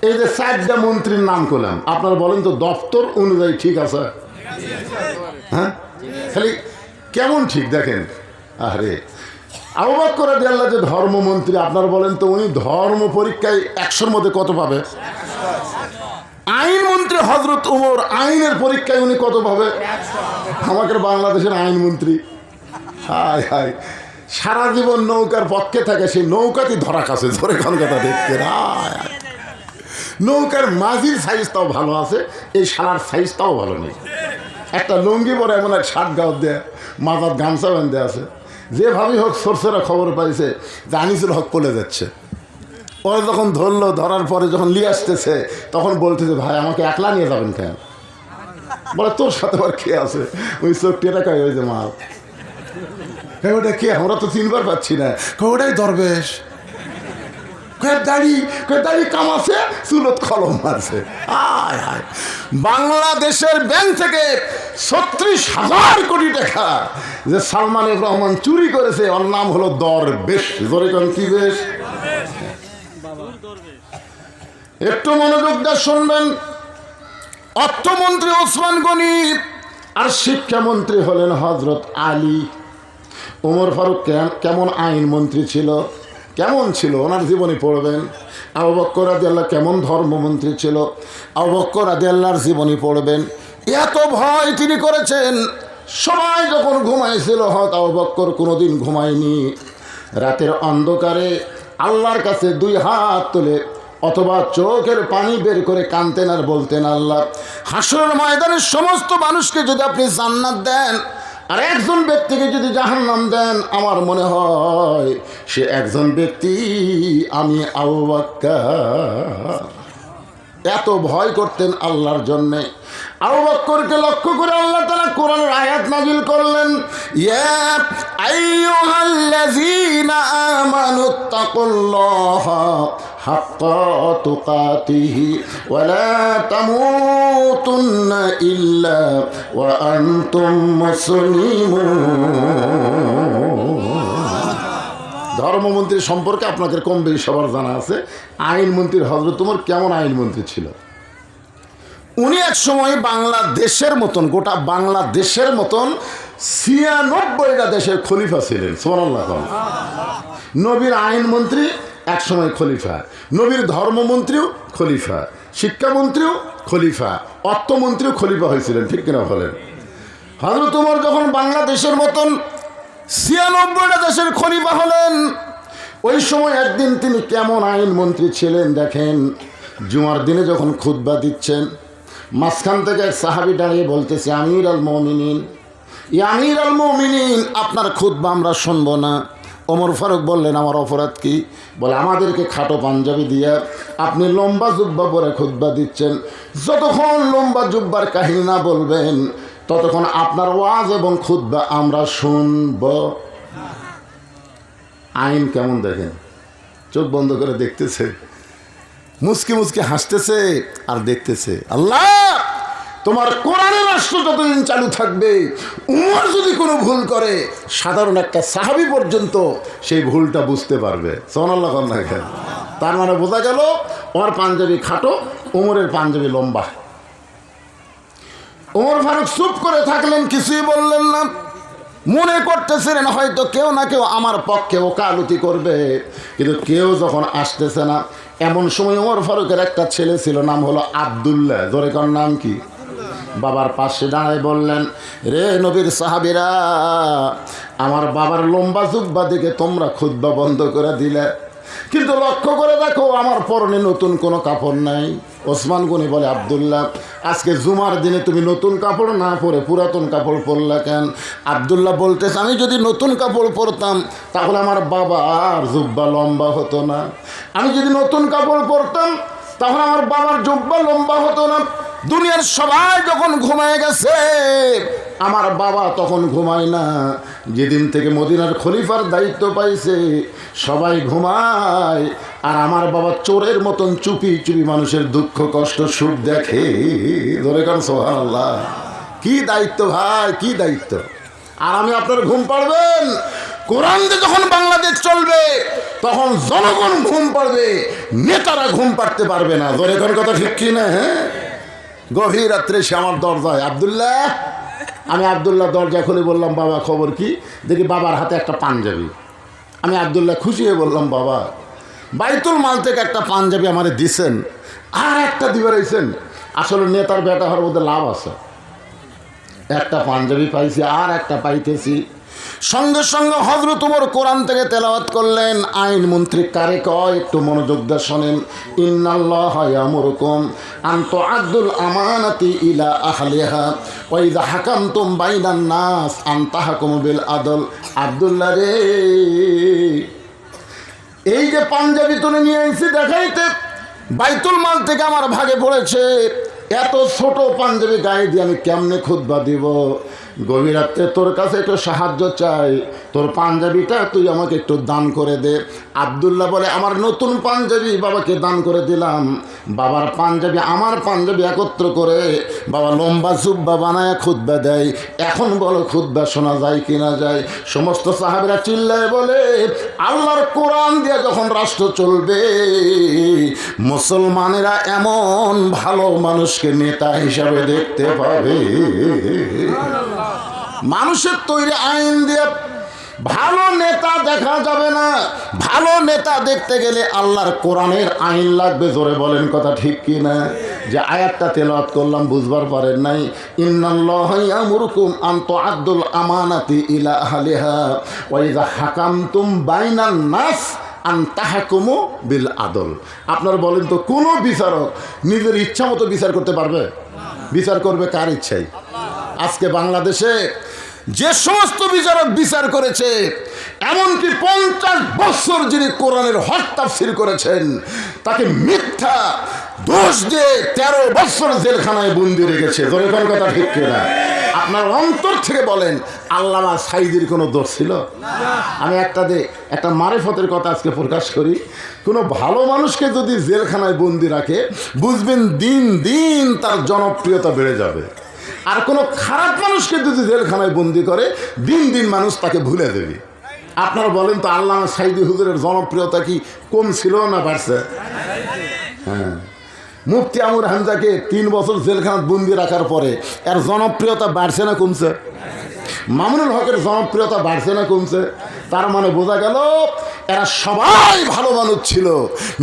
এই যে 4টা মন্ত্রীর নাম করলাম, আপনারা বলেন তো দপ্তর অনুযায়ী ঠিক আছে? হ্যাঁ, খালি কেমন ঠিক দেখেন। আরে আবু বকর রাদিয়াল্লাহু যে ধর্মমন্ত্রী, আপনারা বলেন তো উনি ধর্ম পরীক্ষায় 100-র মধ্যে কত পাবে? আইনমন্ত্রী হযরত উমর, আইনের পরীক্ষায় উনি কত পাবে? আমাদের বাংলাদেশের আইনমন্ত্রী হায় হায় সারা জীবন নৌকার পক্ষে থাকে, সেই নৌকাতেই ধরা খাচ্ছে। ধরে কোন কথা দেখতে? নৌকার মাঝির সাইজটাও ভালো আছে, এই শালার সাইজটাও ভালো নেই। একটা লুঙ্গি পরে এমন এক শার্ট গাও দেয়া, মাথার গামছা বেঁধে আছে। যেভাবেই হোক সোর্সেরা খবর পাইছে যে আনিসুল হক পলে যাচ্ছে। ওরা যখন ধরলো, ধরার পরে যখন নিয়ে আসতেছে তখন বলতেছে, ভাই আমাকে একলা নিয়ে যাবেন কেন? বলে, তোর সাথে আবার কে আছে? ওই চোখটিটা কয়, ওই যে মাল। ওটা কে? আমরা তো চিনবার পাচ্ছি না। ওটাই দরবেশ। দাড়ি কামাছে, চুলত কলম মারছে। আয় হায়, বাংলাদেশের ব্যাংক থেকে 36,000 কোটি টাকা যে সালমান এফ রহমান চুরি করেছে, ওর নাম হলো দরবেশ। জোরে কোন কি বেশ? একটু মনোযোগ দিয়ে শুনবেন। অর্থমন্ত্রী ওসমান গনি আর শিক্ষামন্ত্রী হলেন হযরত আলী। ওমর ফারুক কেমন আইনমন্ত্রী ছিল, কেমন ছিল ওনার জীবনী পড়বেন। আবু বকর রাদিয়াল্লাহু কেমন ধর্মমন্ত্রী ছিল, আবু বকর রাদিয়াল্লাহর জীবনী পড়বেন। এত ভয় তিনি করেছেন, সবাই যখন ঘুমাইছিল হয়তো আবু বকর কোনোদিন ঘুমায়নি। রাতের অন্ধকারে আল্লাহর কাছে 2 হাত তুলে অথবা চোখের পানি বের করে কাঁদতেন আর বলতেন, আল্লাহ, হাসরের ময়দানের সমস্ত মানুষকে যদি আপনি জান্নাত দেন আর একজন ব্যক্তিকে যদি জাহান্নাম দেন, আমার মনে হয় সে একজন ব্যক্তি আমি আবু বকর। এত ভয় করতেন আল্লাহর জন্যে। আবু বকরকে লক্ষ্য করে আল্লাহ তাআলা কোরআনের আয়াত নাজিল করলেন, ইয়া আইয়ুহাল্লাযীনা আমানুত্তাকুল্লাহা হাক্কা তুকাতিহি ওয়া লা তামুতুন্না ইল্লা ওয়া আনতুম মুসলিমুন। ধর্মমন্ত্রী সম্পর্কে আপনাদের কম বেশি সবার জানা আছে। আইনমন্ত্রীর হযরত ওমর কেমন আইনমন্ত্রী ছিল? উনি এক সময় বাংলাদেশের মতন, গোটা বাংলাদেশের মতন ৯৬টা দেশের খলিফা ছিলেন। সুবহানাল্লাহ। নবীর আইনমন্ত্রী এক সময় খলিফা, নবীর ধর্মমন্ত্রীও খলিফা, শিক্ষামন্ত্রীও খলিফা, অর্থমন্ত্রীও খলিফা হয়েছিলেন, ঠিক কিনা বলেন? হযরত ওমর যখন বাংলাদেশের মতন ৯৬টা দেশের খলিফা হলেন, ওই সময় একদিন তিনি কেমন আইনমন্ত্রী ছিলেন দেখেন। জুমার দিনে যখন খুতবা দিচ্ছেন, মাঝখান থেকে এক সাহাবী দাঁড়িয়ে বলতেছে, আমির আল মুমিনিন, আমির আল মুমিনিন, আপনার খুতবা আমরা শুনবো না। ওমর ফারুক বললেন, আমার অপরাধ কি? বলে, আমাদেরকে খাটো পাঞ্জাবি দিয়ে আপনি লম্বা জুব্বা পরে খুতবা দিচ্ছেন, যতক্ষণ লম্বা জুব্বার কাহিনী না বলবেন ততক্ষণ আপনার ওয়াজ এবং খুতবা আমরা শুনব। আইন কেমন দেখেন, চোখ বন্ধ করে দেখতেছে, মুচকি মুচকি হাসতেছে আর দেখতেছে। আল্লাহ, তোমার কোরআনের রাষ্ট্র যতদিন চালু থাকবে, উমর যদি কোনো ভুল করে সাধারণ একটা সাহাবী পর্যন্ত সেই ভুলটা বুঝতে পারবে। সুবহানাল্লাহ। তার মানে বোঝা গেল ওর পাঞ্জাবি খাটো, উমরের পাঞ্জাবি লম্বা। ওমর ফারুক চুপ করে থাকলেন, কিছুই বললেন না। মনে করতেছিলেন হয়তো কেউ না কেউ আমার পক্ষে ওকালতি করবে, কিন্তু কেউ যখন আসতেছে না, এমন সময় ওমর ফারুকের একটা ছেলে ছিল, নাম হলো আব্দুল্লাহ। ধরে কার নাম কি? বাবার পাশে দাঁড়ায় বললেন, রে নবীর সাহাবীরা, আমার বাবার লম্বা জুব্বা দেখে তোমরা খুতবা বন্ধ করে দিলে, কিন্তু লক্ষ্য করে দেখো আমার পরনে নতুন কোনো কাপড় নাই। ওসমান গনি বলে, আব্দুল্লাহ, আজকে জুমার দিনে তুমি নতুন কাপড় না পরে পুরাতন কাপড় পরলা কেন? আব্দুল্লাহ বলতেছে, আমি যদি নতুন কাপড় পরতাম তাহলে আমার বাবার জুব্বা লম্বা হতো না। আমি যদি নতুন কাপড় পরতাম তাহলে আমার বাবার জুব্বা লম্বা হতো না। দুনিয়ার সবাই যখন ঘুমায় গেছে, আমার বাবা তখন ঘুমায় না। যেদিন থেকে মদিনার খলিফার দায়িত্ব পাইছে, সবাই ঘুমায়, আর আমার বাবা চোরের মতন চুপি চুপি মানুষের দুঃখ কষ্ট সুখ দেখে। ধরে কারণ সুবহানাল্লাহ, কি দায়িত্ব ভাই, কি দায়িত্ব! আর আমি আপনার ঘুম পাড়বেন, কোরআন দিয়ে যখন বাংলাদেশ চলবে তখন জনগণ ঘুম পাড়বে, নেতারা ঘুম পাড়তে পারবে না। ধরে কারণ কথা ঠিক কি না? হ্যাঁ, গভীর রাত্রে সে আমার দরজায়, আব্দুল্লাহ। আমি আব্দুল্লাহ দরজা খুলে বললাম, বাবা খবর কি? দেখি বাবার হাতে একটা পাঞ্জাবি। আমি আব্দুল্লাহ খুশি হয়ে বললাম, বাবা বাইতুল মাল থেকে একটা পাঞ্জাবি আমারে দিছেন, আর একটা দিবার আইছেন। আসলে নেতার বেটা হওয়ার মধ্যে লাভ আছে, একটা পাঞ্জাবি পাইছি আর একটা পাইতেছি। সঙ্গে সঙ্গে হযরত ওমর কোরআন থেকে তেলাওয়াত করলেন। আইন মন্ত্রী কারে কয় একটু মনোযোগ দিয়ে শোনেন। ইন্নাল্লাহা ইয়ামুরুকুম আন তুআদ্দুল আমানাতি ইলা আহলিহা ওয়া ইযা হাকামতুম বাইনান নাস আন তাহকুমু বিল আদল। আব্দুল্লাহ রে, এই যে পাঞ্জাবি তুলে নিয়ে আইছি দেখাইতে, বাইতুল মাল থেকে আমার ভাগে পড়েছে, এত ছোট পাঞ্জাবি গায়ে দিয়ে আমি কেমনে খুতবা দিব? গভীর রাত্রে তোর কাছে একটু সাহায্য চাই, তোর পাঞ্জাবিটা তুই আমাকে একটু দান করে দে। আব্দুল্লাহ বলে, আমার নতুন পাঞ্জাবি বাবাকে দান করে দিলাম। বাবার পাঞ্জাবি আমার পাঞ্জাবি একত্র করে বাবা লম্বা জুব্বা বানায় খুতবা দেয়। এখন বলো খুতবা শোনা যায় কি না যায়? সমস্ত সাহাবীরা চিল্লায় বলে, আল্লাহর কোরআন দিয়ে যখন রাষ্ট্র চলবে, মুসলমানেরা এমন ভালো মানুষকে নেতা হিসাবে দেখতে পাবে। মানুষের তৈরি আইন দিয়ে ভালো নেতা দেখা যাবে না। ভালো নেতা দেখতে গেলে আল্লাহর কোরআনের আইন লাগবে। জোরে বলেন কথা ঠিক কি না? যে আয়াতটা তেলাওয়াত করলাম বুঝবার পারেন নাই, ইন্নাল্লাহা ইয়ামুরুকুম আন তুআদ্দুল আমানাতি ইলা আহলিহা ওয়া ইযা হাকামতুম বাইনান নাস আন তাহকুমু বিল আদল। আপনারা বলেন তো, কোনো বিচারক নিজের ইচ্ছা মতো বিচার করতে পারবে? বিচার করবে কার ইচ্ছায়? আজকে বাংলাদেশে যে সমস্ত বিচারক বিচার করেছে, এমনকি 50 বছর যিনি কোরআনের হক তাফসীর করেছেন, তাকে মিথ্যা দোষ দিয়ে 13 বছর জেলখানায় বন্দি রেখেছে। ধরে কোন কথা ঠিক কিনা? আপনার অন্তর থেকে বলেন আল্লামা সাঈদীর কোনো দোষ ছিল? আমি একটা মারিফতের কথা আজকে প্রকাশ করি। কোনো ভালো মানুষকে যদি জেলখানায় বন্দি রাখে, বুঝবেন দিন দিন তার জনপ্রিয়তা বেড়ে যাবে। আর কোনো খারাপ মানুষকে যদি জেলখানায় বন্দি করে, দিন দিন মানুষ তাকে ভুলে দেবে। আপনারা বলেন তো, আল্লামা সাঈদী হুজুরের জনপ্রিয়তা কি কম ছিল না বাড়ছে? হ্যাঁ, মুফতি আমর হামজাকে 3 বছর জেলখানায় বন্দি রাখার পরে এর জনপ্রিয়তা বাড়ছে না কমছে? মামুনুল হকের জনপ্রিয়তা বাড়ছে না কমছে? তার মানে বোঝা গেল এরা সবাই ভালো মানুষ ছিল।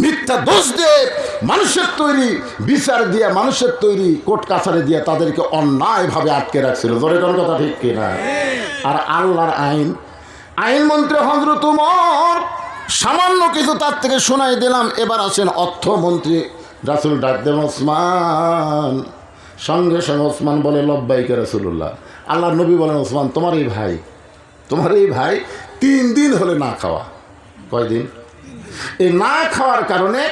মিথ্যা দোষ দিয়ে মানুষের তৈরি বিচার দিয়ে, মানুষের তৈরি কোর্ট কাছারি দিয়ে তাদেরকে অন্যায়ভাবে আটকে রাখছিল। জোরে কোন কথা ঠিক কিনা? আর আল্লাহর আইনমন্ত্রী হযরত ওমর সামান্য কিছু তার থেকে শোনাই দিলাম। এবার আসেন অর্থমন্ত্রী। রাসূল ডাক দেন ওসমান। সঙ্গে সঙ্গে ওসমান বলে লব্বাইকে রাসূলুল্লাহ। আল্লাহর নবী বলেন, ওসমান তোমার এই ভাই 3 দিন হলে না খাওয়া। কয়দিন? এই না খাওয়ার কারণে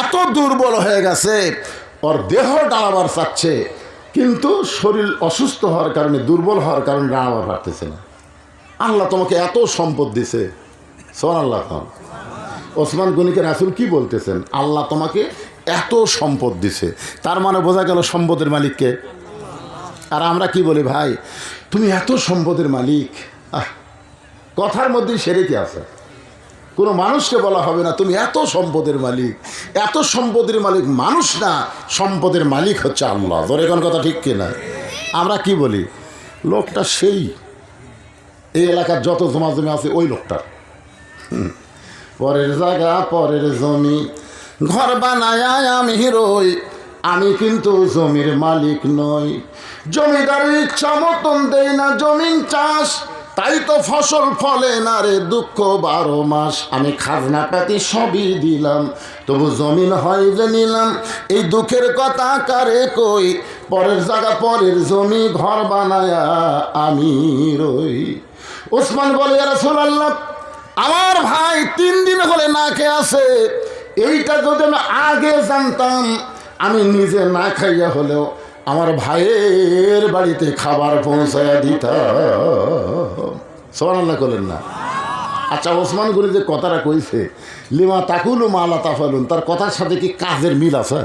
এত দুর্বল হয়ে গেছে, ওর দেহ দাঁড়াবার চাচ্ছে, কিন্তু শরীর অসুস্থ হওয়ার কারণে, দুর্বল হওয়ার কারণে দাঁড়াবার পারতেছে না। আল্লাহ তোমাকে এত সম্পদ দিছে। সুবহানাল্লাহ। ওসমান গনিকে রাসূল কি বলতেছেন? আল্লাহ তোমাকে এত সম্পদ দিছে। তার মানে বোঝা গেল সম্পদের মালিককে। আর আমরা কি বলি, ভাই তুমি এত সম্পদের মালিক। কথার মধ্যে শিরকি আছে। কোনো মানুষকে বলা হবে না তুমি এত সম্পদের মালিক। এত সম্পদের মালিক মানুষ না, সম্পদের মালিক হচ্ছে আল্লাহ। ধরে কোন কথা ঠিক কিনা? আমরা কি বলি, লোকটা সেই এই এলাকার যত জমি আছে ওই লোকটার। পরের জায়গা পরের জমি ঘর বানায় আমি রই, আমি কিন্তু জমির মালিক নই। জমিদারের ইচ্ছা মতন দেই না জমিন চাষ, তাই তো ফসল ফলে না রে দুঃখ 12 মাস। আমি খাজনা পাতি সবই দিলাম, তবু জমিন হয় যে নিলাম। এই দুঃখের কথা কারে কই, পরের জায়গা পরের জমি ঘর বানায়া আমি রই। ওসমান বলে, ইয়া রাসূলুল্লাহ আমার ভাই 3 দিন হলে না খেয়ে আছে। এইটা যদি আমি আগে জানতাম, আমি নিজে না খাইয়া হলেও আমার ভাইয়ের বাড়িতে খাবার পৌঁছায়া দিতাম। সুবহানাল্লাহ বলেন না? আচ্ছা, ওসমান গনি যে কথাটা কইছে, লিমা তাকুলু মা লা তাফালুন, তার কথার সাথে কি কাজের মিল আছে?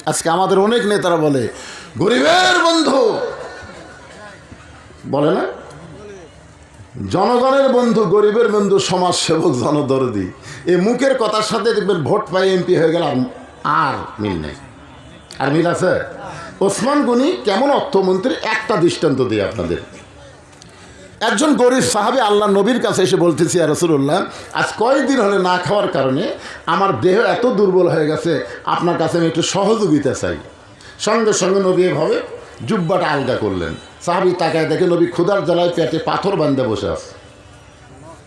আজকে আমাদের অনেক নেতারা বলে গরিবের বন্ধু, বলে না? জনগণের বন্ধু, গরিবের বন্ধু, সমাজ সেবক, জনদরদি। এই মুখের কথার সাথে দেখবেন ভোট পাই এমপি হয়ে গেল, আর মিল নেই। আর মিল আছে? ওসমান গনি কেমন অর্থমন্ত্রী, একটা দৃষ্টান্ত দিই আপনাদের। একজন গরিব সাহাবী আল্লাহ নবীর কাছে এসে বলতেছি, ইয়া রাসূলুল্লাহ আজ কয়েকদিন হলে না খাওয়ার কারণে আমার দেহ এত দুর্বল হয়ে গেছে, আপনার কাছে আমি একটু সহযোগিতা চাই। সঙ্গে সঙ্গে নবী এভাবে জুব্বাটা আলগা করলেন। সাহাবী তাকায় দেখে নবী ক্ষুধার জ্বালায় পেটে পাথর বাঁধে বসে আছে।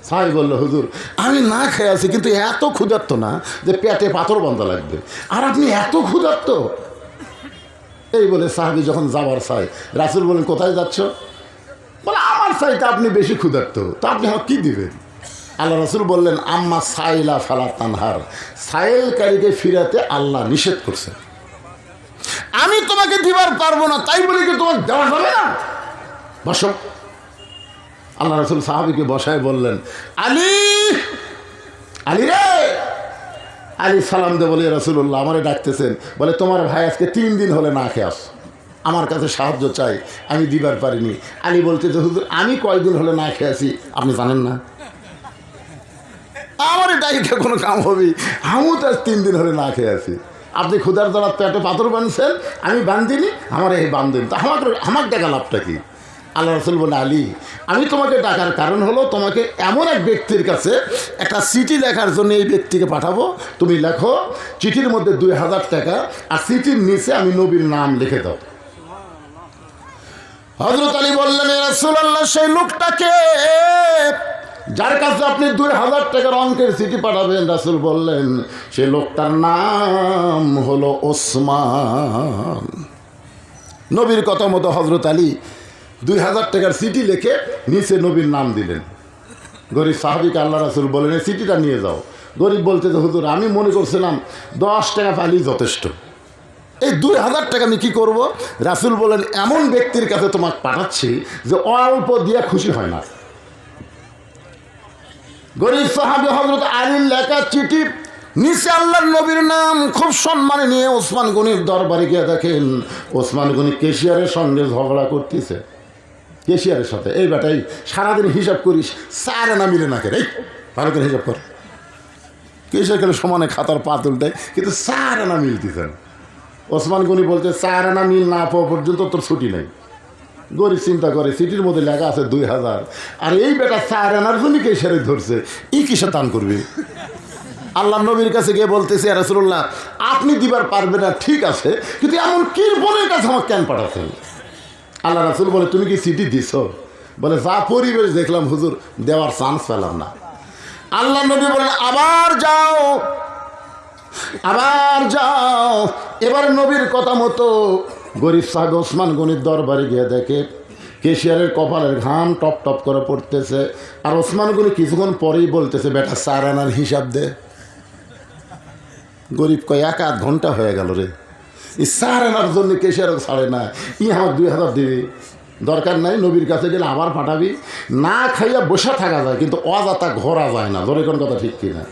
সাহাবী বলল, হুজুর আমি না খেয়ে আছি, কিন্তু এত ক্ষুধার্ত না যে পেটে পাথর বাঁধা লাগবে, আর আপনি এত ক্ষুধার্ত। এই বলে সাহাবী যখন যাবার চায়, রাসূল বলেন, কোথায় যাচ্ছ? বলে, আমার চাইতে আপনি বেশি ক্ষুধার্ত, তা আপনি আমার কী দিবেন? আল্লাহ রাসূল বললেন, আম্মা সাইলা ফালা তানহার, সাইলকারীকে ফিরাতে আল্লাহ নিষেধ করছে। আমি তোমাকে দিবার পারবো না, তাই বলে কি তোমার দেওয়া যাবে না? বসো। আল্লাহ রাসূল সাহাবীকে বসায় বললেন, আলী, আলী রে। আলী সালাম দে বলে, রাসূলুল্লাহ আমারে ডাকতেছেন। বলে, তোমার ভাই আজকে 3 দিন হলে না খেয়ে আস, আমার কাছে সাহায্য চাই, আমি দিবার পারিনি। আলী বলতেছে, হুজুর আমি কয়দিন হলে না খেয়ে আছি আপনি জানেন না? আমার ডাইকে কোনো কাম হবে? আমিও তো আজ 3 দিন হলে না খেয়ে আছি। আপনি ক্ষুধার জ্বালা পেটে পাথর বাঁধছেন, আমি বান্ধিনি, আমার এই বান্ধেন, তা আমার ডাকা লাভটা কি? আল্লাহ রাসূল বলে, আলী আমি তোমাকে ডাকার কারণ হলো তোমাকে এমন এক ব্যক্তির কাছে একটা চিঠি লেখার জন্য এই ব্যক্তিকে পাঠাবো। তুমি লেখো, চিঠির মধ্যে 2000 টাকা, আর চিঠির নিচে আমি নবীর নাম লিখে দাও। হযরত আলী বললেন, ইয়া রাসূলুল্লাহ সেই লোকটাকে যার কাছে আপনি 2000 টাকার অঙ্কের চিঠি পাঠাবেন? রাসূল বললেন, সে লোকটার নাম হলো ওসমান। নবীর কথা মতো হযরত আলী 2000 টাকার চিঠি লিখে নিচে নবীর নাম দিলেন। গরিব সাহাবীকে আল্লাহ রাসূল বলেন, এই চিঠিটা নিয়ে যাও। গরিব বলতে, হুজুর আমি মনে করছিলাম 10 টাকা পাইলেই যথেষ্ট। এই 2000 টাকা আমি কী করবো? রাসূল বলেন এমন ব্যক্তির কাছে তোমাকে পাঠাচ্ছি যে অল্প দিয়ে খুশি হয় না। গরিব সাহাবী হযরত আলীর লেখা চিঠি, নিচে আল্লাহর নবীর নাম, খুব সম্মানে নিয়ে ওসমান গনির দরবারে গিয়ে দেখেন ওসমান গনি কেশিয়ারের সঙ্গে ঝগড়া করতেছে। কেশিয়ারের সাথে, এই বেটাই সারাদিন হিসাব করিস 4 আনা মিলে না কেন, এই ভালো করে হিসাব কর। কেশিয়ার খেলে সমানে খাতার পাত উল্টায়, কিন্তু 4 আনা মিলতেছেন। ওসমান গনি বলছে 4 আনা মিল না পাওয়া পর্যন্ত তোর ছুটি নেই। গরিব চিন্তা করে সিটির মধ্যে লেখা আছে 2000, আর এই বেটা 4 আনার জন্য কেশিয়ারে ধরছে, ই কিসে দান করবে? আল্লাহ নবীর কাছে গিয়ে বলতেছে ইয়া রাসূলুল্লাহ আপনি দিবার পারবেন না ঠিক আছে, কিন্তু এমন কৃপণের কাছে আমাকে কেন পাঠাচ্ছেন? আল্লাহ রাসূল বলে তুমি কি চিঠি দিছ? বলে যা পরিবেশ দেখলাম হুজুর, দেওয়ার চান্স পেলাম না। আল্লাহ নবী বলেন আবার যাও, আবার যাও। এবার নবীর কথা মতো গরিব সাহেব ওসমান গনির দরবারে গিয়ে দেখে কেশিয়ারের কপালের ঘাম টপ টপ করে পড়তেছে, আর ওসমান গনি কিছুক্ষণ পরেই বলতেছে বেটা 4 আনার হিসাব দে। গরিব কয় 1-8 ঘন্টা হয়ে গেল রে, এই 4 আনার জন্য কেশিয়ারও ছাড়ে না, ই আমার 2000 দিবি, দরকার নাই, নবীর কাছে গেলে আবার পাঠাবি। না খাইয়া বসে থাকা যায় কিন্তু অযথা ঘোরা যায় না, ধরে কোন কথা ঠিক কিনা?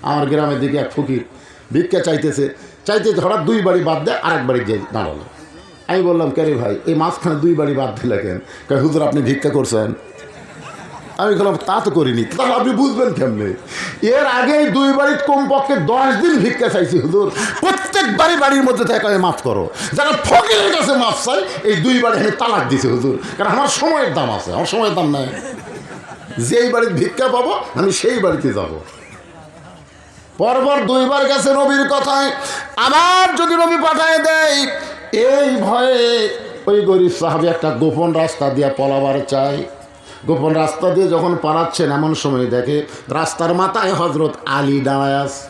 আমার গ্রামের দিকে এক ফকির ভিক্ষা চাইতেছে, হঠাৎ 2 বাড়ি বাদ দেয়, আরেক বাড়ি গিয়ে দাঁড়ালো। আমি বললাম কে রে ভাই, এই মাঝখানে 2 বাড়ি বাদ দিলে কেন? কয় হুজুর আপনি ভিক্ষা করছেন। আমি বললাম তা তো করিনি। তাহলে আপনি বুঝবেন কেমনে? এর আগে 2 বাড়ির কমপক্ষে 10 দিন ভিক্ষা চাইছি হুজুর, প্রত্যেক বাড়ির মধ্যে থেকে মাফ করো। যারা ফকিরের কাছে মাফ চাই, এই 2 বাড়ি আমি তালাক দিছি হুজুর, কারণ আমার সময়ের দাম আছে, আমার সময়ের দাম নাই। যেই বাড়ির ভিক্ষা পাবো আমি সেই বাড়িতে যাব। পরপর 2 বার গেছে নবীর কথায়, আবার যদি নবী পাঠায় দেয়, এই ভয়ে ওই গরিব সাহাবী একটা গোপন রাস্তা দিয়ে পলাবার চায়। গোপন রাস্তা দিয়ে যখন পালাচ্ছেন এমন সময় দেখে রাস্তার মাথায় হযরত আলী দাঁড়ায় আছে।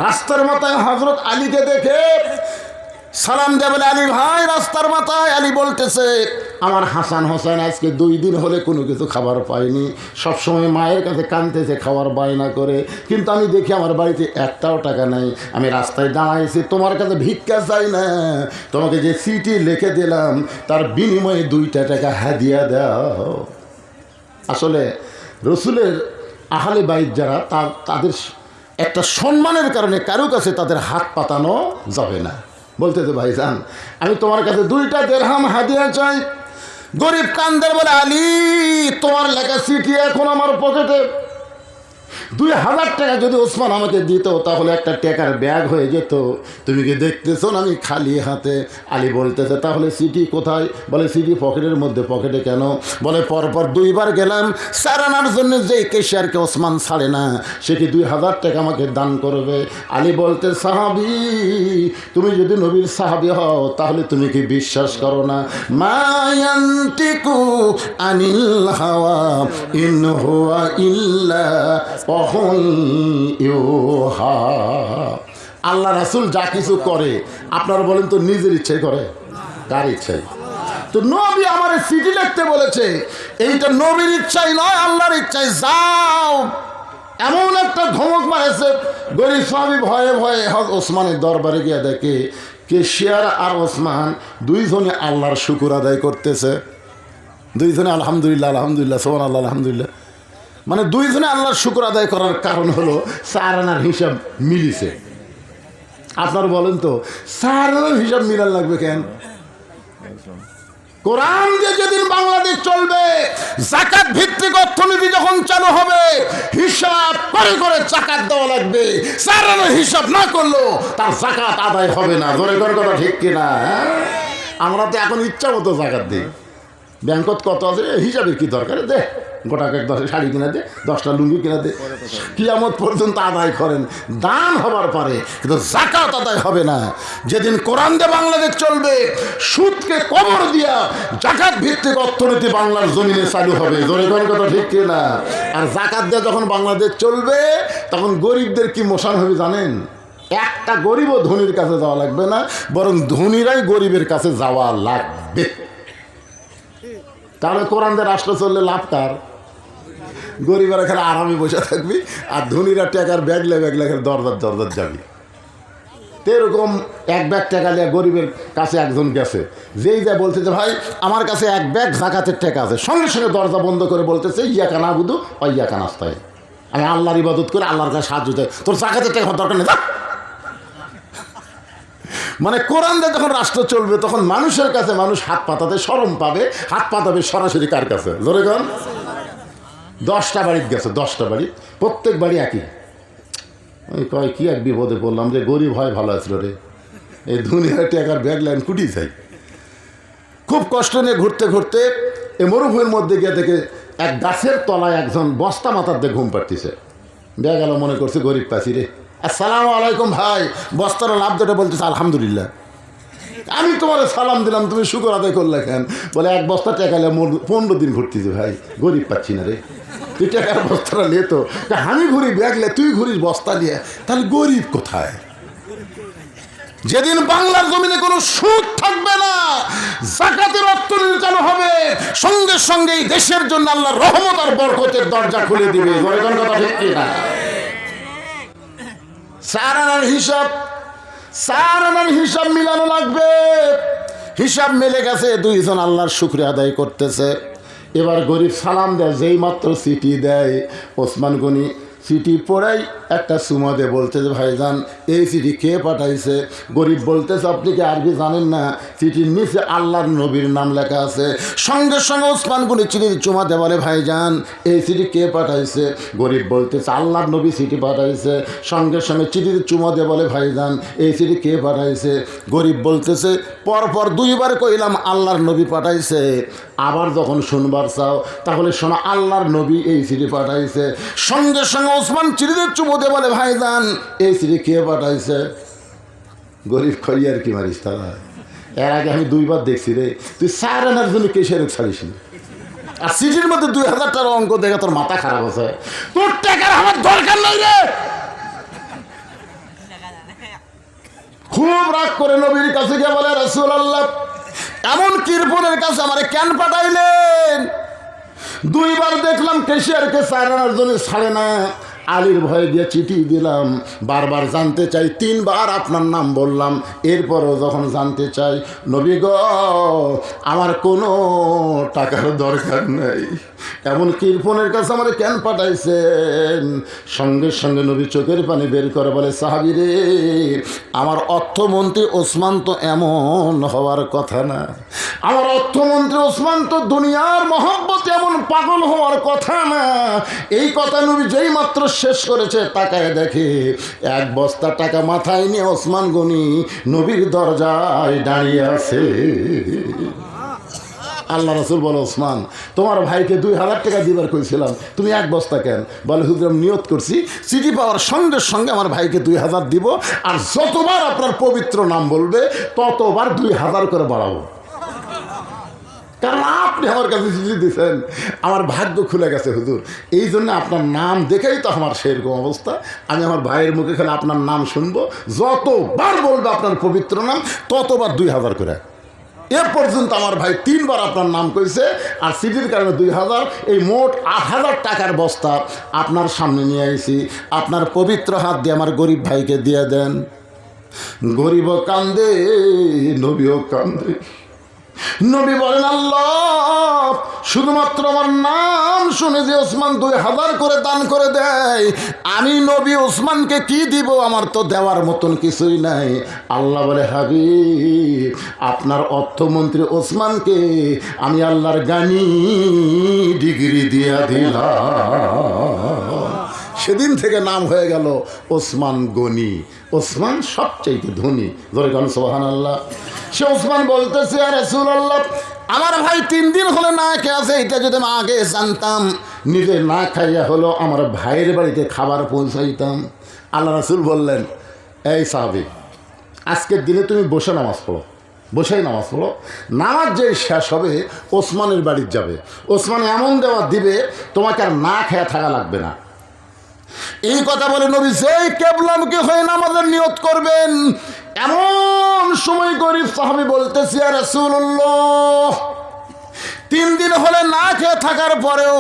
রাস্তার মাথায় হযরত আলীকে দেখে সালাম দেবে, আলী ভাই রাস্তার মাথায়। আলী বলতেছে আমার হাসান হোসেন আজকে 2 দিন হলে কোনো কিছু খাবার পায়নি, সবসময় মায়ের কাছে কাঁদতেছে, খাওয়ার বায়না করে, কিন্তু আমি দেখি আমার বাড়িতে একটাও টাকা নাই। আমি রাস্তায় দাঁড়াইছি, তোমার কাছে ভিক্ষা চাই না, তোমাকে যে চিঠি লিখে দিলাম তার বিনিময়ে 2টা টাকা হাদিয়া দাও। আসলে রসুলের আহলে বাইত যারা, তাদের একটা সম্মানের কারণে কারো কাছে তাদের হাত পাতানো যাবে না। বলতে তো ভাইজান আমি তোমার কাছে 2টা দিরহাম হাদিয়া চাই। গরিব কান্দের বলে আলী তোমার লেখা চিঠি এখন আমার পকেটে, 2000 টাকা যদি ওসমান আমাকে দিত তাহলে একটা টাকার ব্যাগ হয়ে যেত। তুমি কি দেখতেছো না আমি খালি হাতে? আলী বলতেছে তাহলে চিঠি কোথায়? বলে চিঠি পকেটের মধ্যে। পকেটে কেন? বলে পরপর 2 বার গেলাম, 4 আনার জন্য যে কেশিয়ারকে ওসমান ছাড়ে না, সে কি 2000 টাকা আমাকে দান করবে? আলী বলতে সাহাবী, তুমি যদি নবীর সাহাবী হও তাহলে তুমি কি বিশ্বাস করো না? মায়ান্তিকু আনিল হাওয়া ইন হুয়া ইল্লা আল্লাহ রাসূল যা কিছু করে আপনারা বলেন তো নিজের ইচ্ছাই করে, কার ইচ্ছাই? তো নবী আমার চিঠি লিখতে বলেছে, এইটা নবীর ইচ্ছাই নয়, আল্লাহর ইচ্ছাই। যাও। এমন একটা ধমক মারেছে, গরিব সাহাবী ভয়ে ভয়ে ওসমানের দরবারে গিয়ে দেখে কেশিয়ার আর ওসমান 2 জনে আল্লাহর শুকর আদায় করতেছে। 2 জনে আলহামদুলিল্লাহ আলহামদুলিল্লাহ সুবহানাল্লাহ আলহামদুলিল্লাহ, মানে 2 জনে আল্লাহর শুকর আদায় করার কারণ হলো 4 আনার হিসাব মিলিছে। আপনার বলেন তো 4 আনার হিসাব মিলার লাগবে কেন? কোরআন দিয়ে যেদিন বাংলাদেশ চলবে, যাকাত ভিত্তিক অর্থনীতি যখন চালু হবে, হিসাব করে করে যাকাত দেওয়া লাগবে। 4 আনার হিসাব না করলেও তার যাকাত আদায় হবে না। ধরে করে কথা ঠিক কিনা? আমরা তো এখন ইচ্ছা মতো যাকাত দিই। ব্যাংকত কত আছে হিসাবের কি দরকার? দে গোটাকে 10 শাড়ি কিনা দে, 10টা লুঙ্গি কিনা দে, কিয়ামত পর্যন্ত আদায় করেন, দান হবার পরে, কিন্তু যাকাত আদায় হবে না। যেদিন কোরআন দিয়ে বাংলাদেশ চলবে, সুদকে কবর দিয়া যাকাত ভিত্তিক অর্থনীতি বাংলার জমিনে চালু হবে। জোরে কোন কথা ঠিক কিনা? আর যাকাত দিয়ে যখন বাংলাদেশ চলবে তখন গরিবদের কি মোশান হবে জানেন? একটা গরিবও ধনীর কাছে যাওয়া লাগবে না, বরং ধনীরাই গরিবের কাছে যাওয়া লাগবে। তাহলে কোরআন দিয়ে রাষ্ট্র চললে লাভ কার? গরিবেরা খেলে আরামে বসে থাকবি, আর ধনীরা টাকার ব্যাগলে ব্যাগলে খেলে দরদার যাবি। তো এরকম এক ব্যাগ টাকা নিয়ে গরিবের কাছে একজন গেছে, যেই যা বলছে যে ভাই আমার কাছে এক ব্যাগ জাকাতের টাকা আছে, সঙ্গে সঙ্গে দরজা বন্ধ করে বলতেছে ইয়া কানা বুধু ও ইয়া কানাস্তায়, আমি আল্লাহর ইবাদত করে আল্লাহর কাছে সাহায্য চাই, তোর জাকাতের টাকা দরকার নেই। মানে কোরআন দিয়ে যখন রাষ্ট্র চলবে তখন মানুষের কাছে মানুষ হাত পাতাতে শরম পাবে, হাত পাতাবে সরাসরি কার কাছে? জোরে কন। 10টা বাড়িতে গেছে, 10টা বাড়ি, প্রত্যেক বাড়ি একই। ওই কয় কি এক বিপদে পড়লাম, যে গরিব হয় ভালো আসলো রে, এই দুনিয়ার টাকার ব্যাগ লাইন কুটি যাই। খুব কষ্ট নিয়ে ঘুরতে ঘুরতে এই মরুভূমির মধ্যে গিয়ে দেখে এক গাছের তলায় একজন বস্তা মাথার দিয়ে ঘুম পাড়তেছে। ব্যাগ গেল, মনে করছে গরিব পাশি রে, আসসালামু আলাইকুম ভাই, বস্তার লাভ দুটো বলতেছে আলহামদুলিল্লাহ। আমি তোমার সালাম দিলাম, তুমি শুকর আদায় করলে কেন? বলে এক বস্তা টাকা নিয়ে 15 দিন ঘুরতেছি ভাই, গরিব পাচ্ছি না রে, তুই টাকার বস্তাটা নিয়ে তো, আমি ঘুরি ব্যাগলে, তুই ঘুরিস বস্তা নিয়ে, তাহলে গরিব কোথায়? যেদিন বাংলার জমিনে কোনো সুদ থাকবে না, যাকাতের অর্থনীতি চালু হবে, সঙ্গে সঙ্গে এই দেশের জন্য আল্লাহর রহমত আর বরকতের দরজা খুলে দিবে। কথা ঠিক কি না? 4 আনার হিসাব, 4 আনার হিসাব মিলানো লাগবে। হিসাব মিলে গেছে, 2 জন আল্লাহর শুকরিয়া আদায় করতেছে। এবার গরিব সালাম দেয়, যেই মাত্র চিঠি দেয়, ওসমান গনি চিঠি পড়াই একটা সুমা দিয়ে বলতে যে ভাইজান এই চিঠি কে পাঠাইছে? গরিব বলতেছে আপনি কি আরবি জানেন না? চিঠির নিচে আল্লাহর নবীর নাম লেখা আছে। সঙ্গে সঙ্গে ওসমান গনি চিঠির চুমা দিয়ে বলে ভাইজান এই চিঠি কে পাঠাইছে? গরিব বলতেছে আল্লাহর নবী চিঠি পাঠাইছে। সঙ্গে সঙ্গে চিঠির চুমা দিয়ে বলে ভাইজান এই চিঠি কে পাঠাইছে? গরিব বলতেছে পরপর 2 বার কইলাম আল্লাহর নবী পাঠাইছে, আবার যখন শুনবার চাও তাহলে শোনো আল্লাহর নবী এই চিঠি পাঠাইছে। সঙ্গে সঙ্গে ওসমান চিঠিদের চুমো দিয়ে বলে ভাইজান এই চিঠি কে পাঠাইছে? গরিব খড়ি আর কি মারিস তারা, এর আগে আমি 2 বার দেখছি রে, তুই 4 আনার জন্য কেসের ছাড়িস নি, আর চিঠির মধ্যে 2000 টাকার অঙ্ক দেখে তোর মাথা খারাপ আছে। তোর টাকার আমার দরকার নাই রে। খুব রাগ করে নবীর কাছে গিয়ে বলে রাসূলুল্লাহ এমন কৃপণের কাছে আমারে কেন পাঠাইলেন? 2 বার দেখলাম কেশিয়ারকে 4 আনার জন্য ছাড়ে না, আলীর ভয়ে দিয়ে চিঠি দিলাম, বারবার জানতে চাই, 3 বার আপনার নাম বললাম, এরপরও যখন জানতে চাই নবী গো আমার কোনো টাকার দরকার নেই, এমন কৃপণের কাছে আমার কেন পাঠাইছেন? সঙ্গে সঙ্গে নবী চোখের পানি বের করে বলে সাহাবী রে আমার অর্থমন্ত্রী ওসমান তো এমন হওয়ার কথা না, আমার অর্থমন্ত্রী ওসমান তো দুনিয়ার মহব্বতে এমন পাগল হওয়ার কথা না। এই কথা নবী যেই মাত্র শেষ করেছে তাকায় দেখে 1 বস্তা টাকা মাথায় নিয়ে ওসমান গনি নবীর দরজায় দাঁড়িয়ে আছে। আল্লাহ রাসূল বলে ওসমান তোমার ভাইকে 2000 টাকা দিবার কইছিলাম, তুমি 1 বস্তা কেন? বলে হুজুর আমি নিয়ত করছি চিঠি পাওয়ার সঙ্গে সঙ্গে আমার ভাইকে 2000 দিব, আর যতবার আপনার পবিত্র নাম বলবে ততবার 2000 করে বাড়াবো, কারণ আপনি আমার কাছে চিঠি দিচ্ছেন, আমার ভাগ্য খুলে গেছে হুজুর, এই জন্য আপনার নাম দেখেই তো আমার সেরকম অবস্থা, আমি আমার ভাইয়ের মুখে খেলে আপনার নাম শুনবো, যতবার বলবে আপনার পবিত্র নাম ততবার 2000 করে। এ পর্যন্ত আমার ভাই 3 বার আপনার নাম কইছে, আর চিঠির কারণে 2000, এই মোট 8000 টাকার বস্তা আপনার সামনে নিয়ে আইছি, আপনার পবিত্র হাত দিয়ে আমার গরিব ভাইকে দিয়ে দেন। গরিবও কান্দে, নবীও কান্দে। নবী বলেন আল্লাহ শুধুমাত্র আমার নাম শুনে যে ওসমান 2000 করে দান করে দেয়, আমি নবী ওসমানকে কি দিব? আমার তো দেওয়ার মতন কিছুই নাই। আল্লাহ বলে হাবিব আপনার অর্থমন্ত্রী ওসমানকে আমি আল্লাহর গানি ডিগ্রি দিয়া দিলাম। সেদিন থেকে নাম হয়ে গেল ওসমান গনি, ওসমান সবচাইতে ধনী। ধরে গান সুবহানাল্লাহ। সে ওসমান বলতেছে আর রাসূলুল্লাহ আমার ভাই 3 দিন হলে না খেয়ে আছে, এটা যদি আমি আগে জানতাম নিজে না খাইয়া হলো আমার ভাইয়ের বাড়িতে খাবার পৌঁছাইতাম। আল্লাহ রাসূল বললেন এই সাহাবী আজকের দিনে তুমি বসে নামাজ পড়ো, বসেই নামাজ পড়ো, নামাজ যে শেষ হবে ওসমানের বাড়িতে যাবে, ওসমান এমন দেওয়া দিবে তোমাকে আর না খেয়ে থাকা লাগবে না। এই কথা বলে নবী যেই কেবলামুখী হয়ে নামাজের নিয়ত করবেন, এমন সময় গরিব সাহাবী বলতেছি ইয়া রাসূলুল্লাহ 3 দিন হলে না খেয়ে থাকার পরেও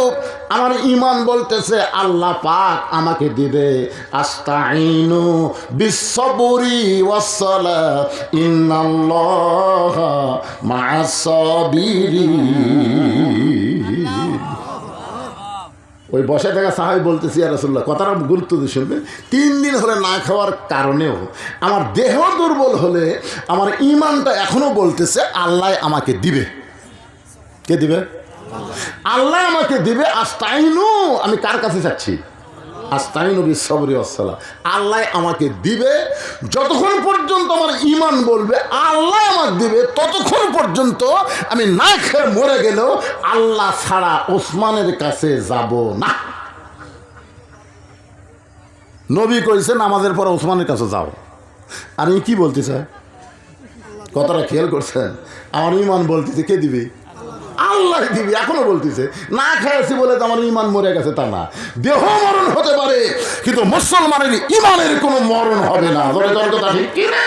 আমার ঈমান বলতেছে আল্লাহ পাক আমাকে দিবে আস্তাইনু বিসসবরি ওয়াসসালাহ ইন্নাল্লাহা মা'আস সাবিরিন। ওই বসে থাকা সাহাবী বলতেছি ইয়া রাসূলুল্লাহ, কথাটা গুরুত্ব দিয়ে শুনবেন। 3 দিন হলে না খাওয়ার কারণেও আমার দেহ দুর্বল হলে আমার ঈমানটা এখনো বলতেছে আল্লাহ আমাকে দিবে। কে দিবে? আল্লাহ আমাকে দিবে। আস্তাইনু, আমি কার কাছে যাচ্ছি? আস্তাইনু বিসসবরি ওয়াসসালাহ, আল্লাহ আমাকে দিবে। যতক্ষণ পর্যন্ত আমার ঈমান বলবে আল্লাহ আমাকে দিবে, ততক্ষণ পর্যন্ত আমি না খেয়ে মরে গেলেও আল্লাহ ছাড়া ওসমানের কাছে যাব না। নবী কইছেন নামাজের পর ওসমানের কাছে যাও। আর আমি কি বলতে চাই, কথাটা খেয়াল করছেন? আমার ঈমান বলতেছে কে দিবে? আল্লাহ দিবি। এখনো বলতেছে না খেয়েছি বলে তো আমার ঈমান মরে গেছে তা না। দেহ মরণ হতে পারে কিন্তু মুসলমানের ঈমানের কোনো মরণ হবে না। কথা ঠিক কি না?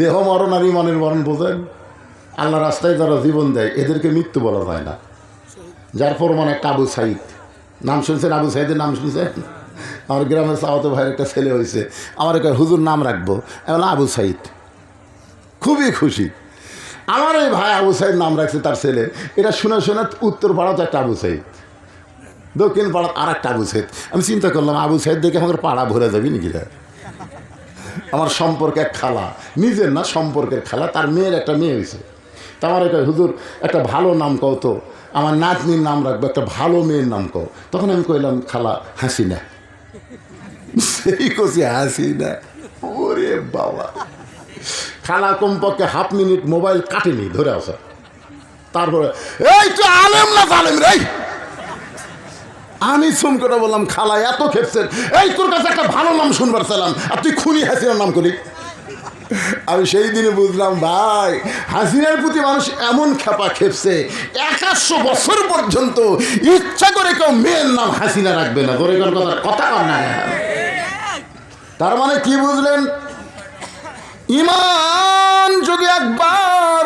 দেহ মরণ আর ঈমানের মরণ বোঝেন? আল্লাহ রাস্তায় যারা জীবন দেয় এদেরকে মৃত্যু বলা যায় না। যার প্রমাণ একটা আবু সাইদ, নাম শুনছেন? আবু সাইদের নাম শুনছেন? আমার গ্রামের সাওয়াতে ভাইয়ের একটা ছেলে হয়েছে, আমার একটা হুজুর নাম রাখবো, এমন আবু সাইদ। খুবই খুশি। আমার এই ভাই আবু সাইদ নাম রাখছে তার ছেলে। এটা শুনে শুনে উত্তর পাড়াতে একটা আবু সাইদ, দক্ষিণ পাড়ার আর একটা আবু সাইদ। আমি চিন্তা করলাম আবু সাইদ দেখে আমাদের পাড়া ভরে যাবি নাকি রে। আমার সম্পর্কে এক খালা, নিজের না সম্পর্কের খালা, তার মেয়ের একটা মেয়ে হয়েছে। তা আমার একটা হুজুর একটা ভালো নাম কও তো, আমার নাতনির নাম রাখবো, একটা ভালো মেয়ের নাম কও। তখন আমি কইলাম খালা হাসিনা। সেই কছি হাসিনা। ওরে বাবা, খালা কমপক্ষে হাফ মিনিট মোবাইল কাটেনি, ধরে আসা। তারপরে এই তুই আলেম না জালেম রে। আমি চমকেটা বললাম খালা এত খেপছেন, এই তোর কাছে একটা ভালো নাম শুনবার চাইলাম আর তুই খুনি হাসিনার নাম করি। আমি সেই দিনে বুঝলাম ভাই হাসিনার প্রতি মানুষ এমন খেপা খেপছে 100 বছর পর্যন্ত ইচ্ছা করে কেউ মেয়ের নাম হাসিনা রাখবে না। ধরে কথা কর না। তার মানে কি বুঝলেন? ঈমান যদি একবার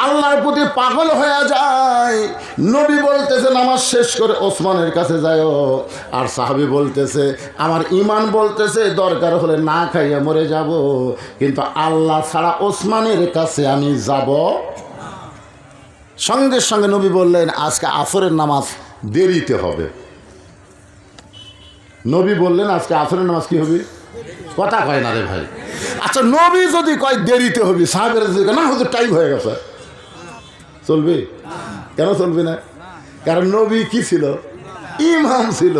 আল্লাহর প্রতি পাগল হয়ে যায়, নবী বলতেছে নামাজ শেষ করে ওসমানের কাছে যাও, আর সাহাবী বলতেছে আমার ঈমান বলতেছে দরকার হলে না খাইয়ে মরে যাব, কিন্তু আল্লাহ ছাড়া ওসমানের কাছে আমি যাব। সঙ্গে সঙ্গে নবী বললেন আজকে আসরের নামাজ দেরিতে হবে। নবী বললেন আজকে আসরের নামাজ কি হবে? কথা কয় না রে ভাই। আচ্ছা নবী যদি কয় দেরিতে হবে, সাহাবেরা যদি না হয়তো টাইম হয়ে গেছে, চলবে? কেন চলবে না? কারণ নবী কি ছিল? ইমাম ছিল।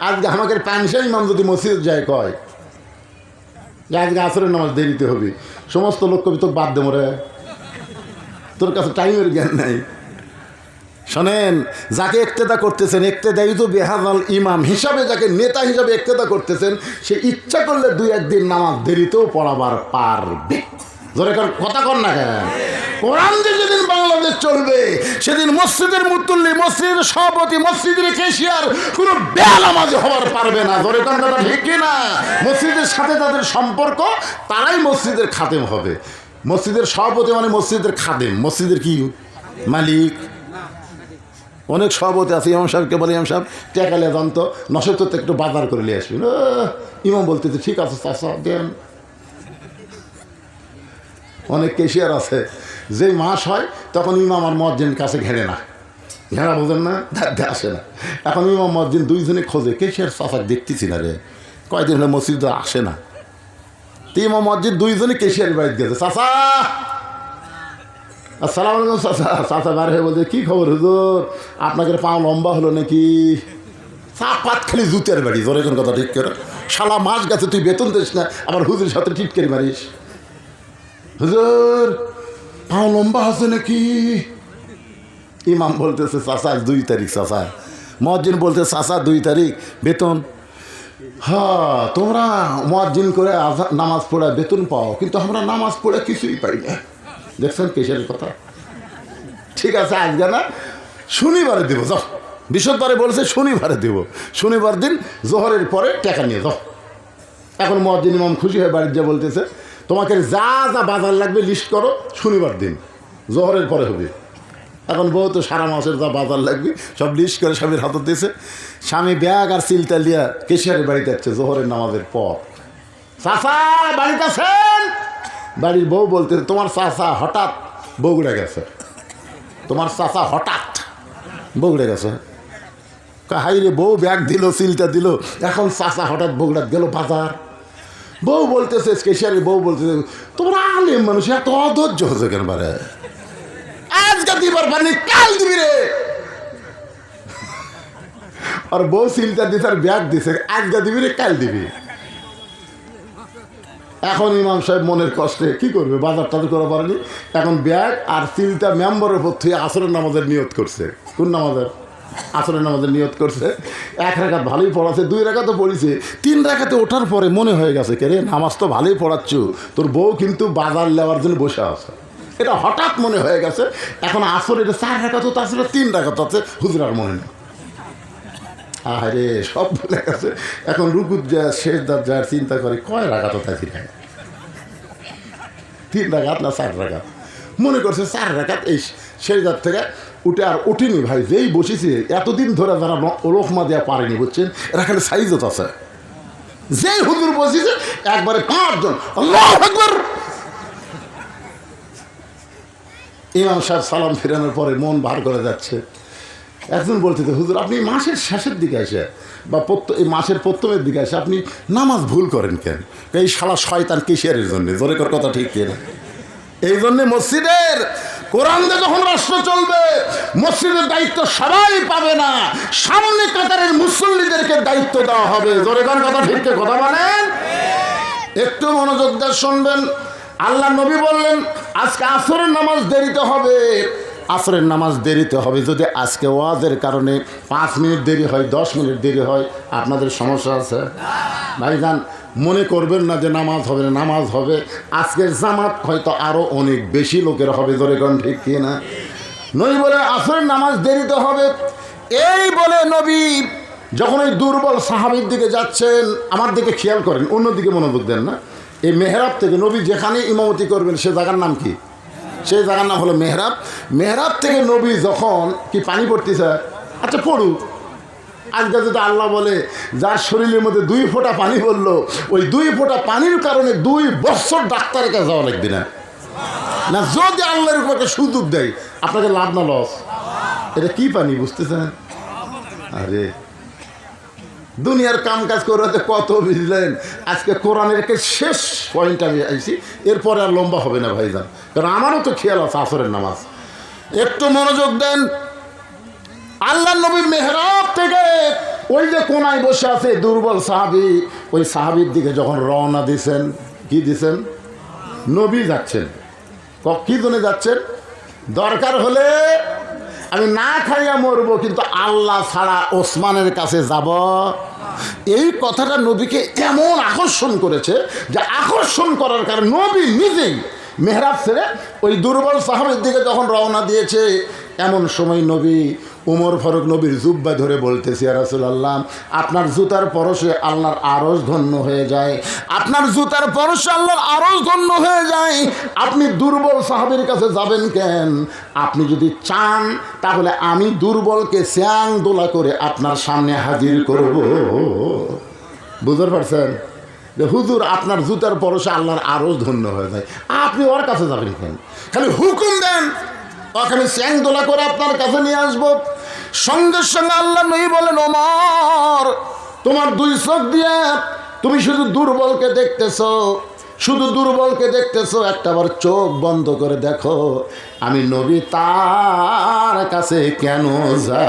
আজকে আমাকে পাঁচশো ইমাম যদি মসজিদ যায় কয় যে আজকে আসরের নামাজ দেরিতে হবে, সমস্ত লোক কবি তো বাদ দে মরে, তোর কাছে টাইমের জ্ঞান নাই। শোনেন, যাকে ইক্তেদা করতেছেন, ইক্তেদাই তো বেহাজাল ইমাম হিসাবে, যাকে নেতা হিসাবে ইক্তেদা করতেছেন, সে ইচ্ছা করলে 2-1 দিন নামাজ দেরিতেও পড়াবার পারবে। ধরে কথা কর না কেন? কোরআন যে যেদিন বাংলাদেশ চলবে সেদিন মসজিদের মুতুল্লি, মসজিদের সভাপতি, মসজিদের কেশিয়ার কোনো বেনামাজি হওয়ার পারবে না। ধরে কথা ঠিক কিনা? মসজিদের সাথে তাদের সম্পর্ক, তারাই মসজিদের খাদেম হবে। মসজিদের সভাপতি মানে মসজিদের খাদেম, মসজিদের কি মালিক। অনেক সভাপতি আছে, ইমাম সাহেবকে বলে ইমাম সাহেব টেকালে জানত নশো একটু বাজার করে নিয়ে আসবেন। ইমাম বলতেছে ঠিক আছে চাচা দেন। অনেক কেশিয়ার আছে যেই মাস হয় তখন ইমাম আর মসজিদের কাছে ঘেরে না, ঘেরা বোঝেন না, আসে না। এখন ইমাম মসজিদ দুইজনে খোঁজে, কেশিয়ার চাচা দেখতেছি না রে, কয়দিন হলে মসজিদ আসে না। তো ইমাম মসজিদ দুইজনে কেশিয়ার বাড়িতে গেছে, চাচা আসসালামু আলাইকুম চাচা। চাচা বার হয়ে বলছে কি খবর হুজুর, আপনাকে পা লম্বা হলো নাকি? চাপাত খালি জুতের বাড়ি। জোরে কোন কথা ঠিক করে, শালা মাস গেছে তুই বেতন দিস না, আবার হুজুরের সাথে টিটকারি মারিস। হুজুর পা লম্বা আছে নাকি? ইমাম বলতেছে চাচা 2 তারিখ চাচা। মসজিদ বলতে চাচা 2 তারিখ বেতন। হ্যাঁ তোমরা মসজিদ করে নামাজ পড়া বেতন পাও, কিন্তু আমরা নামাজ পড়ে কিছুই পাই না। দেখছেন কেসের কথা? ঠিক আছে আজকে না, শনিবারে দেবো যাও। বৃহস্পতিবারে বলছে শনিবারে দেব, শনিবার দিন জোহরের পরে টাকা নিয়ে যাও। এখন মসজিদ ইমাম খুশি হয়ে বাড়ির যা বলতেছে তোমাকে যা যা বাজার লাগবে লিস্ট করো, শনিবার দিন জোহরের পরে হবে। এখন বউ তো সারা মাসের যা বাজার লাগবে সব লিস্ট করে স্বামীর হাতে দিয়েছে। স্বামী ব্যাগ আর চিলটা লিয়া কেশিয়ারের বাড়িতে যাচ্ছে জোহরের নামাজের পর। চাচা বাড়িতে আছেন? বাড়ির বউ বলতে, তোমার চাচা হঠাৎ বগুড়ে গেছে, তোমার চাচা হঠাৎ বগুড়ে গেছে। হাই রে, বউ ব্যাগ দিল, সিলটা দিল, এখন চাচা হঠাৎ বগুড়া গেল বাজার। বউ বলতেছে, কেশিয়ারের বউ বলতেছে, তোমরা আলেম মানুষ এত অধৈর্য হচ্ছে কেন? বারে আজকে দিবার পানি কাল দিবি রে। আর বউ সিলটা দিছে আর ব্যাগ দিছে, আজকে দিবি রে কাল দিবি। এখন ইমাম সাহেব মনের কষ্টে কি করবে, বাজার টাজার করা পারেনি, এখন ব্যাগ আর সিলটা মেম্বারের উপর থেকে আসরের নামাজের নিয়ত করছে। কোন নামাজের? আসরের নামাজের নিয়ত করছে। 1 রাকাত ভালোই পড়াচ্ছে, 2 রাকাতও পড়িছে, 3 রাকাতে ওঠার পরে মনে হয়ে গেছে, কে রে নামাজ তো ভালোই পড়াচ্ছ, তোর বউ কিন্তু বাজার নেওয়ার জন্য বসে আছে। এটা হঠাৎ মনে হয়ে গেছে। এখন আসর এটা 4 রাকাত তো আসলে 3 রাকাত আছে, হুজুর আর মনে নেই। আরে সব ভুলে গেছে। এখন রুকুত যা শেষ দাঁত যার চিন্তা করে কয় রাকাত তাই 3 রাকাত না 4 রাকাত, মনে করছে 4 রাকাত। এই শেষ দাঁত থেকে উঠে আর উঠিনি ভাই, যেই বসেছে এতদিন ধরে যারা লোকমা দেওয়া পারেনি, বুঝছেন, এরা খালি সাইজত আছে। যেই হুজুর বসেছে একবারে 5 জন আল্লাহু আকবার। ইমাম সাহেব সালাম ফিরানোর পরে মন ভার করে যাচ্ছে। একজন বলতে, হুজুর আপনি মাসের শেষের দিকে আসে বা এই মাসের প্রথমের দিকে আসে আপনি নামাজ ভুল করেন কেন? এই শালা শয়তান কেশিয়ারের জন্য, জোরে কর কথা ঠিক কিনা? এই জন্যে মসজিদের কোরআন দিয়ে যখন রাষ্ট্র চলবে, মসজিদের দায়িত্ব সবাই পাবে না, সামনে কাতারের মুসল্লিদেরকে দায়িত্ব দেওয়া হবে। জোরে কর কথা ঠিক কথা বলেন। একটু মনোযোগ দিয়ে শুনবেন। আল্লাহ নবী বললেন আজকে আসরের নামাজ দেরিতে হবে, আসরের নামাজ দেরিতে হবে। যদি আজকে ওয়াজের কারণে 5 মিনিট দেরি হয়, 10 মিনিট দেরি হয়, আপনাদের সমস্যা আছে? ভাইজান মনে করবেন না যে নামাজ হবে না, নামাজ হবে। আজকের জামাত হয়তো আরও অনেক বেশি লোকের হবে। ধরে কোন ঠিক কি না? নবী বলে আসরের নামাজ দেরিতে হবে। এই বলে নবী যখন ওই দুর্বল সাহাবীর দিকে যাচ্ছেন, আমার দিকে খেয়াল করেন, অন্যদিকে মনোযোগ দেন না। এই মেহরাব থেকে নবী যেখানে ইমামতি করবেন সে জায়গার নাম কি? সেই জায়গার নাম হলো মেহরাব। মেহরাব থেকে নবী যখন কি পানি পড়তেছে, আচ্ছা পড়ুক। আজকে যদি আল্লাহ বলে যার শরীরের মধ্যে 2 ফোঁটা পানি পড়লো, ওই 2 ফোঁটা পানির কারণে 2 বছর ডাক্তারের কাছে যাওয়া লাগবে না। না যদি আল্লাহর উপর একটা সুযোগ দেয়, আপনাকে লাভ না লস? এটা কি পানি বুঝতেছেন? আরে দুনিয়ার কাম কাজ করে কত বুঝলেন। আজকে কোরআনের একটা শেষ পয়েন্ট আমি আইছি, এরপরে আর লম্বা হবে না ভাইজান, কারণ আমারও তো খেয়াল আছে আসরের নামাজ। একটু মনোযোগ দেন। আল্লাহ নবী মেহরাব থেকে ওই যে কোনায় বসে আছে দুর্বল সাহাবী, ওই সাহাবীর দিকে যখন রওনা দিছেন, কি দিছেন? নবী যাচ্ছেন। কি জন্য যাচ্ছেন? দরকার হলে আমি না খাইয়া মরবো, কিন্তু আল্লাহ ছাড়া ওসমানের কাছে যাব। এই কথাটা নবীকে এমন আকর্ষণ করেছে যে আকর্ষণ করার কারণে নবী নিজেই মেহরাব ছেড়ে ওই দুর্বল সাহাবীর দিকে যখন রওনা দিয়েছে, এমন সময় নবী উমর ফারুক নবীর জুব্বা ধরে বলতেছে, ইয়া রাসূলুল্লাহ আপনার জুতার পরশে আল্লাহর আরশ ধন্য হয়ে যায়, আপনার জুতার পরশে আল্লাহর আরশ ধন্য হয়ে যায়, আপনি দুর্বল সাহাবীর কাছে যাবেন কেন? আপনি যদি চান তাহলে আমি দুর্বলকে স্যাং দোলা করে আপনার সামনে হাজির করব। বুঝতে পারছেন? যে হুজুর আপনার জুতার পরশে আল্লাহর আরশ ধন্য হয়ে যায়, আপনি ওর কাছে যাবেন কেন? খালি হুকুম দেন, ওখানে স্যাং দোলা করে আপনার কাছে নিয়ে আসবো। সঙ্গে সঙ্গে আল্লাহ নবী বলেন, ওমর তোমার 2 চোখ দিয়ে তুমি শুধু দুর্বলকে দেখতেছো, শুধু দুর্বলকে দেখতেছো, একটাবার চোখ বন্ধ করে দেখো আমি নবী তার কাছে কেন যাই।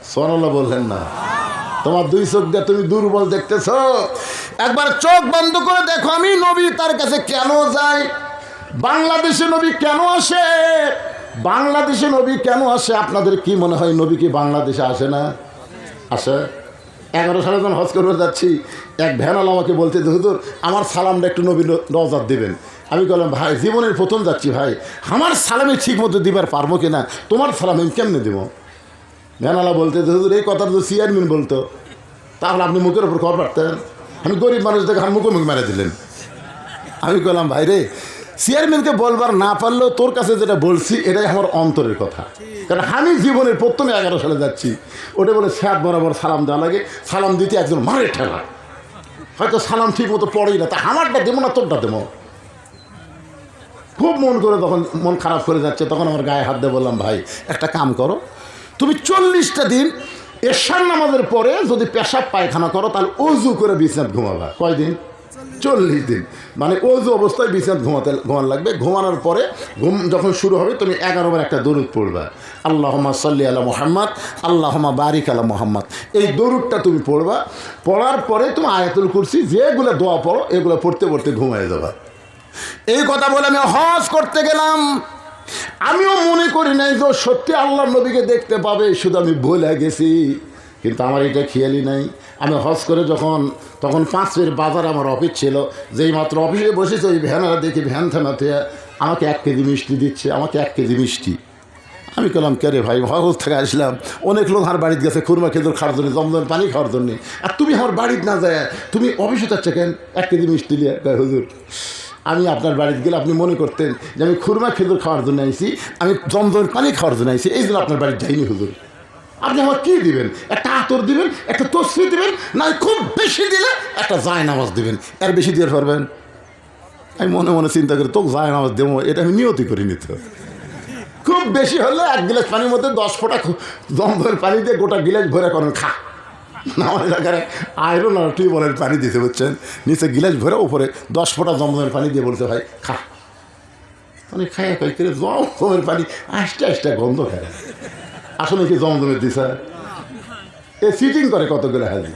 সুবহানাল্লাহ বললেন না? তোমার 2 চোখ দিয়ে তুমি দুর্বল দেখতেছো, একবার চোখ বন্ধ করে দেখো আমি নবী তার কাছে কেন যাই। বাংলাদেশে নবী কেন আসে? বাংলাদেশে নবী কেন আসে? আপনাদের কি মনে হয় নবী কি বাংলাদেশে আসে না? আসে। 11 সালে যখন হজ করতে যাচ্ছি, এক ভ্যানওয়ালা আমাকে বলতে, হুজুর আমার সালামটা একটু নবী রওজাত দেবেন। আমি বললাম, ভাই জীবনের প্রথম যাচ্ছি ভাই, আমার সালামে ঠিক মতো দিবার পারবো কিনা, তোমার সালাম আমি কেমনে দেবো? ভ্যানওয়ালা বলতে, হুজুর এই কথা তো চেয়ারম্যান বলতো, তাহলে আপনি মুখের ওপর খবর পারতেন। আমি গরিব মানুষ দেখে মুখোমুখি মেরে দিলেন। আমি বললাম, ভাই রে চেয়ারম্যানকে বলবার না পারলেও তোর কাছে যেটা বলছি এটাই আমার অন্তরের কথা। কারণ আমি জীবনের প্রথমে 11 সালে যাচ্ছি, ওটা বলে স্যাদ বরাবর সালাম দেওয়া লাগে, সালাম দিতে একজন মারে ঠেলা, হয়তো সালাম ঠিক মতো পড়েই না, তা আমারটা দেবো না তোরটা দেবো। খুব মন করে তখন মন খারাপ করে যাচ্ছে, তখন আমার গায়ে হাত দিয়ে বললাম, ভাই একটা কাম করো, তুমি 40টা দিন এশার নামাজের পরে যদি পেশাব পায়খানা করো তাহলে অজু করে বিছানাত ঘুমাবা। কয়দিন? 40 দিন। মানে অজু অবস্থায় বিছানাত ঘুমানো লাগবে। ঘুমানোর পরে ঘুম যখন শুরু হবে তুমি 11 বার একটা দরুদ পড়বা, আল্লাহুম্মা সাল্লি আলা মুহাম্মদ, আল্লাহুম্মা বারিক আলা মুহাম্মদ। এই দরুদটা তুমি পড়বা। পড়ার পরে তুমি আয়াতুল কুরসি যেগুলো দোয়া পড়ো এগুলো পড়তে পড়তে ঘুমিয়ে যাবা। এই কথা বলে আমি হজ করতে গেলাম। আমিও মনে করি নাই যে সত্যি আল্লাহ নবীকে দেখতে পাবে, শুধু আমি ভুলে গেছি। কিন্তু আমার এটা খেয়ালই নাই। আমি হজ করে তখন 5 ফের বাজারে আমার অফিস ছিল, যেই মাত্র অফিসে বসেছে ওই ভ্যানারা দেখি ভ্যান থামাতে আমাকে 1 কেজি মিষ্টি দিচ্ছে, আমাকে 1 কেজি মিষ্টি। আমি বললাম, কে রে ভাই, হজ থেকে আসলাম, অনেক লোক আমার বাড়িতে গেছে খুরমা খেজুর খাওয়ার জন্য, জমজম পানি খাওয়ার জন্য, আর তুমি আমার বাড়িতে না যায় তুমি অফিসে যাচ্ছে কেন 1 কেজি মিষ্টি দিয়ে? হুজুর, আমি আপনার বাড়িতে গেলে আপনি মনে করতেন যে আমি খুরমা খেজুর খাওয়ার জন্য আইছি, আমি জমজমের পানি খাওয়ার জন্য আইছি, এই জন্য আপনার বাড়িতে যাইনি হুজুর। আপনি আমার কী দিবেন? একটা আতর দিবেন, একটা তসবি দিবেন, না খুব বেশি দিলে একটা জায়নামাজ দিবেন, এর বেশি দিয়ে পারবেন? আমি মনে মনে চিন্তা করি তোকে জায়নামাজ দেবো, এটা আমি নিয়তি করি নিত। খুব বেশি হলে 1 গিলাস পানির মধ্যে 10 ফোঁটা জমজমের পানি দিয়ে গোটা গিলাস ভরে করেন খা। আমার এলাকায় আয়রন আর টিউবওয়েলের পানি দিতে, বুঝছেন, নিচে গিলাস ভরে উপরে 10 ফোঁটা জমজমের পানি দিয়ে বলছে, ভাই খা। মানে খায় খাই করে জমজমের পানি আস্তে গন্ধ খায়। আসলে কি জমজমের দিছে? এ সিটিং করে কতগুলো হাজি।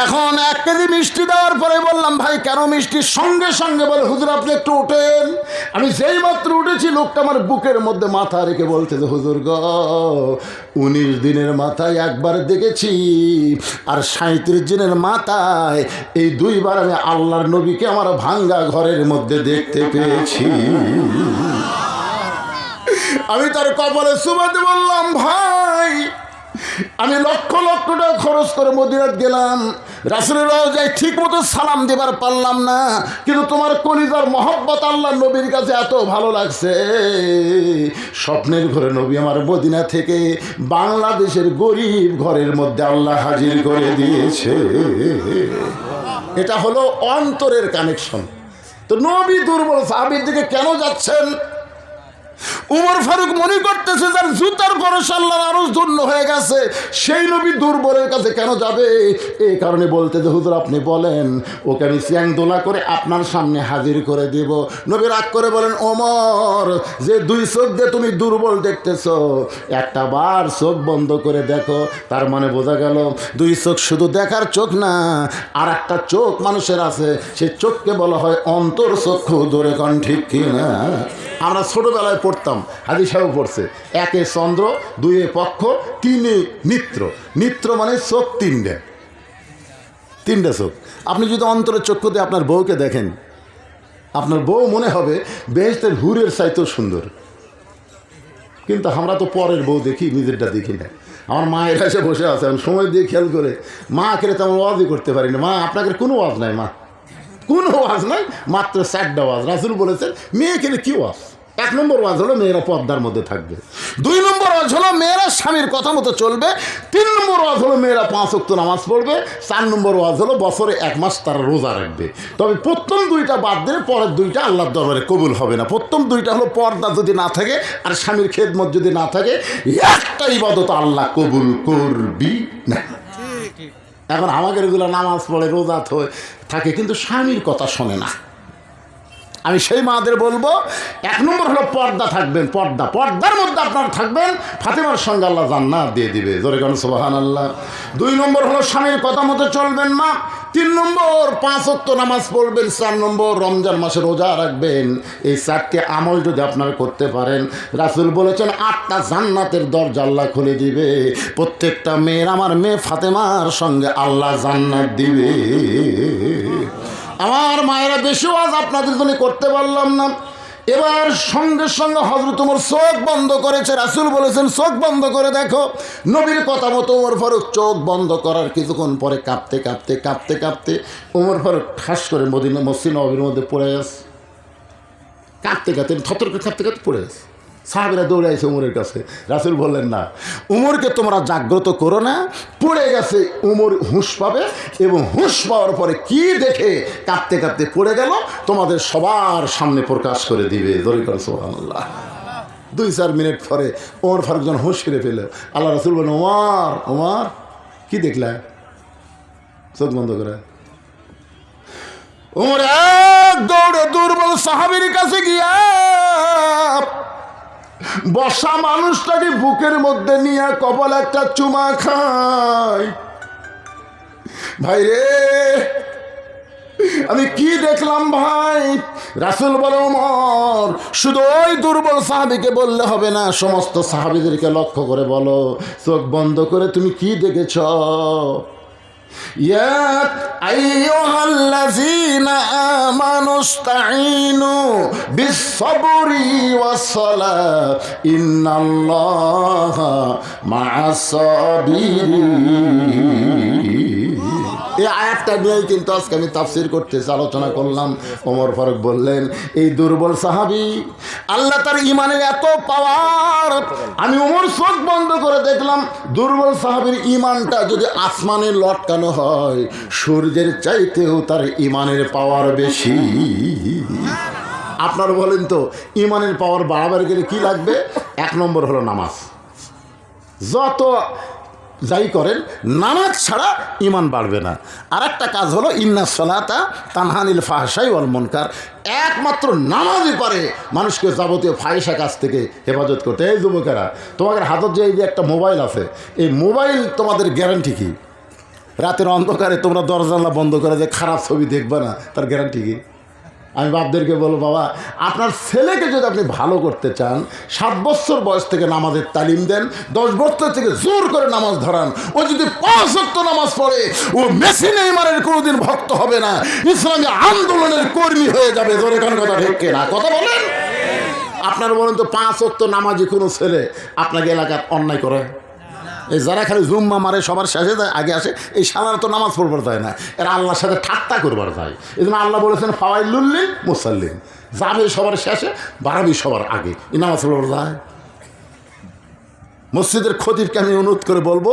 এখন 1 কেজি মিষ্টি দেওয়ার পরে বললাম, ভাই কেন মিষ্টি? সঙ্গে সঙ্গে বলে, হুজুর আপনি একটু ওঠেন। আমি যেই মাত্র উঠেছি লোকটা আমার বুকের মধ্যে মাথা রেখে বলছে যে, হুজুর গ 19 দিনের মাথায় একবার দেখেছি, আর 37 দিনের মাথায় এই 2 বার আমি আল্লাহর নবীকে আমার ভাঙ্গা ঘরের মধ্যে দেখতে পেয়েছি। আমি তার কপালে চুমাতে বললাম, ভাই আমি লক্ষ লক্ষ টাকা খরচ করে মদিনাত গেলাম, রাসূলের রওজায় ঠিক মতো সালাম দেবার পারলাম না, কিন্তু তোমার কলিজার মহব্বত আল্লাহ নবীর কাছে এত ভালো লাগছে, স্বপ্নের ঘরে নবী আমার মদিনা থেকে বাংলাদেশের গরিব ঘরের মধ্যে আল্লাহ হাজির করে দিয়েছে। এটা হলো অন্তরের কানেকশন। তো নবী দুর্বল সাহাবীর দিকে কেন যাচ্ছেন? উমর ফারুক মনে করতেছে যার জুতার পরশ আল্লাহর আরশ ধন্য হয়ে গেছে, সেই নবী দুর্বলের কাছে কেন যাবে? এই কারণে বলতে যে, হুজুর আপনি বলেন ওকে আমি চ্যাং দোলা করে আপনার সামনে হাজির করে দেব। নবী রাগ করে বলেন, ওমর, যে 2 চোখ দিয়ে তুমি দুর্বল দেখতেছো, একটা বার চোখ বন্ধ করে দেখো। তার মানে বোঝা গেল 2 চোখ শুধু দেখার চোখ না, আর একটা চোখ মানুষের আছে, সে চোখকে বলা হয় অন্তর চক্ষু। ধরে কন ঠিক কিনা? আমরা ছোটোবেলায় পড়তাম, হাদিস সাহেব পড়ছে, 1 চন্দ্র, 2 পক্ষ, 3 নিত্র। নিত্র মানে চোখ 3টে চোখ। আপনি যদি অন্তরের চক্ষু দিয়ে আপনার বউকে দেখেন, আপনার বউ মনে হবে বেহেশতের হুরের চাইতেও সুন্দর। কিন্তু আমরা তো পরের বউ দেখি, নিজেরটা দেখি না। আমার মায়ের এসে বসে আছে, আমি সময় দিয়ে খেয়াল করে মা কেড়ে তেমন ওয়াজই করতে পারি না। মা আপনাকে কোনো ওয়াজ নাই, মা কোনো ওয়াজ নাই, মাত্র 4টা ওয়াজ। রাসূল বলেছেন মেয়ে কেন কি ওয়াজ? 1 নম্বর ওয়াজ হলো মেয়েরা পর্দার মধ্যে থাকবে, 2 নম্বর ওয়াজ হলো মেয়েরা স্বামীর কথা মতো চলবে, 3 নম্বর ওয়াজ হলো মেয়েরা 5 ওয়াক্ত নামাজ পড়বে, 4 নম্বর ওয়াজ হলো বছরে 1 মাস তারা রোজা রাখবে। তবে প্রথম 2টা বাদ দিলে পরের 2টা আল্লাহর দরবারে কবুল হবে না। প্রথম 2টা হলো পর্দা যদি না থাকে আর স্বামীর খেদমত যদি না থাকে, একটা ইবাদত আল্লাহ কবুল করবি না। এখন আমাদের এগুলো নামাজ পড়ে রোজা থাকে কিন্তু স্বামীর কথা শোনে না। আমি সেই মাদের বলবো, 1 নম্বর হলো পর্দা থাকবেন, পর্দার মধ্যে আপনারা থাকবেন, ফাতেমার সঙ্গে আল্লাহ জান্নাত দিয়ে দিবে। জোরে কোন সুবহানাল্লাহ। 2 নম্বর হলো স্বামীর কথা মতো চলবেন মা। 3 নম্বর 5 ওয়াক্ত নামাজ পড়বেন। 4 নম্বর রমজান মাসে রোজা রাখবেন। এই 4টি আমল যদি আপনারা করতে পারেন, রাসূল বলেছেন 8টা জান্নাতের দরজা আল্লাহ খুলে দিবে। প্রত্যেকটা মেয়ের, আমার মেয়ে ফাতেমার সঙ্গে আল্লাহ জান্নাত দিবে। আমার মায়েরা, বেশি ওয়াজ আপনাদের জন্য করতে পারলাম না। এবার সঙ্গে সঙ্গে হযরত ওমর চোখ বন্ধ করেছে। রাসূল বলেছেন চোখ বন্ধ করে দেখো। নবীর কথা মতো ওমর ফারুক চোখ বন্ধ করার কিছুক্ষণ পরে কাঁপতে কাঁপতে ওমর ফারুক ঠাস করে মদিনা মসজিদ নববীর মধ্যে পড়ে গেছে। কাঁদতে কাঁদতে থতর করে কাঁদতে কাঁদতে পড়ে গেছে। সাহাবীরা দৌড়ে আসে উমরের কাছে। রাসূল বললেন, না, উমরকে তোমরা জাগ্রত করো না, পড়ে গেছে, উমর হুঁশ পাবে, এবং হুঁশ পাওয়ার পরে কি দেখে কাঁদতে কাঁদতে পড়ে গেল তোমাদের সবার সামনে প্রকাশ করে দিবে। দরিদ্র সুবহানাল্লাহ। 2-4 মিনিট পরে ওমর ফারুক যখন হুঁশ ফিরে পেল, আল্লাহ রাসূল বলেন, ওমর, ওমর কি দেখলা? চোখ বন্ধ করে ওমর এক দৌড়ে দুর্বল সাহাবীর কাছে গিয়া বসা মানুষটাকে বুকের মধ্যে নিয়ে কপালে একটা চুমা খায়। ভাই রে, আমি কি দেখলাম ভাই? রাসূল বলে, ওমর, শুধু ওই দুর্বল সাহাবীকে বললে হবে না, সমস্ত সাহাবীদেরকে লক্ষ্য করে বলো, চোখ বন্ধ করে তুমি কি দেখেছ? ইয়া আইয়ুহাল্লাযীনা আমানু ইসতাঈনু বিস-সাবরি ওয়াস-সালাহ ইন্নাল্লাহা মা'আস-সাবিরিন। এই আয়াতটা নিয়েই কিন্তু আজকে আমি তাফসীর করতেছি, আলোচনা করলাম। ওমর ফারুক বললেন, এই দুর্বল সাহাবী, আল্লাহ তার ইমানের এত পাওয়ার, আমি ওমর চোখ বন্ধ করে দেখলাম দুর্বল সাহাবীর ইমানটা যদি আসমানে লটকানো হয়, সূর্যের চাইতেও তার ইমানের পাওয়ার বেশি। আপনার বলেন তো, ইমানের পাওয়ার বাড়াবার গেলে কি লাগবে? 1 নম্বর হলো নামাজ। যত যাই করেন, নামাজ ছাড়া ইমান বাড়বে না। আর একটা কাজ হলো ইন্নাস সালাতা তানহা আনিল ফাহশাই ওয়াল মুনকার। একমাত্র নামাজই পারে মানুষকে যাবতীয় ফাহিশা কাজ থেকে হেফাজত করতে। এই যুবকেরা, তোমাদের হাতত যে এই যে একটা মোবাইল আছে, এই মোবাইল তোমাদের গ্যারান্টি কি? রাতের অন্ধকারে তোমরা দরজা বন্ধ করে যে খারাপ ছবি দেখবে না, তার গ্যারান্টি কি? আমি বাপদেরকে বলবো, বাবা, আপনার ছেলেকে যদি আপনি ভালো করতে চান, 7 বছর বয়স থেকে নামাজের তালিম দেন, 10 বছর থেকে জোর করে নামাজ ধরান। ও যদি 5 ওয়াক্ত নামাজ পড়ে, ও মেসি নেইমারের কোনোদিন ভক্ত হবে না, ইসলামী আন্দোলনের কর্মী হয়ে যাবে। জোরে কোন কথা ঠিক না? কথা বলেন। আপনার বলেন তো, 5 ওয়াক্ত নামাজি কোনো ছেলে আপনাকে এলাকার অন্যায় করে? এই যারা খালি জুম্মা মারে, সবার শেষে যায়, আগে আসে, এই সালার তো নামাজ পড়বার যায় না, এরা আল্লাহর সাথে ঠাট্টা করবার যায়। এই জন্য আল্লাহ বলেছেন, ফাওয়াইলুল লিল মুসাল্লিন, যাবে সবার শেষে, বাড়াবি সবার আগে, এই নামাজ পড়বার যায়। মসজিদের খতিবকে আমি অনুরোধ করে বলবো,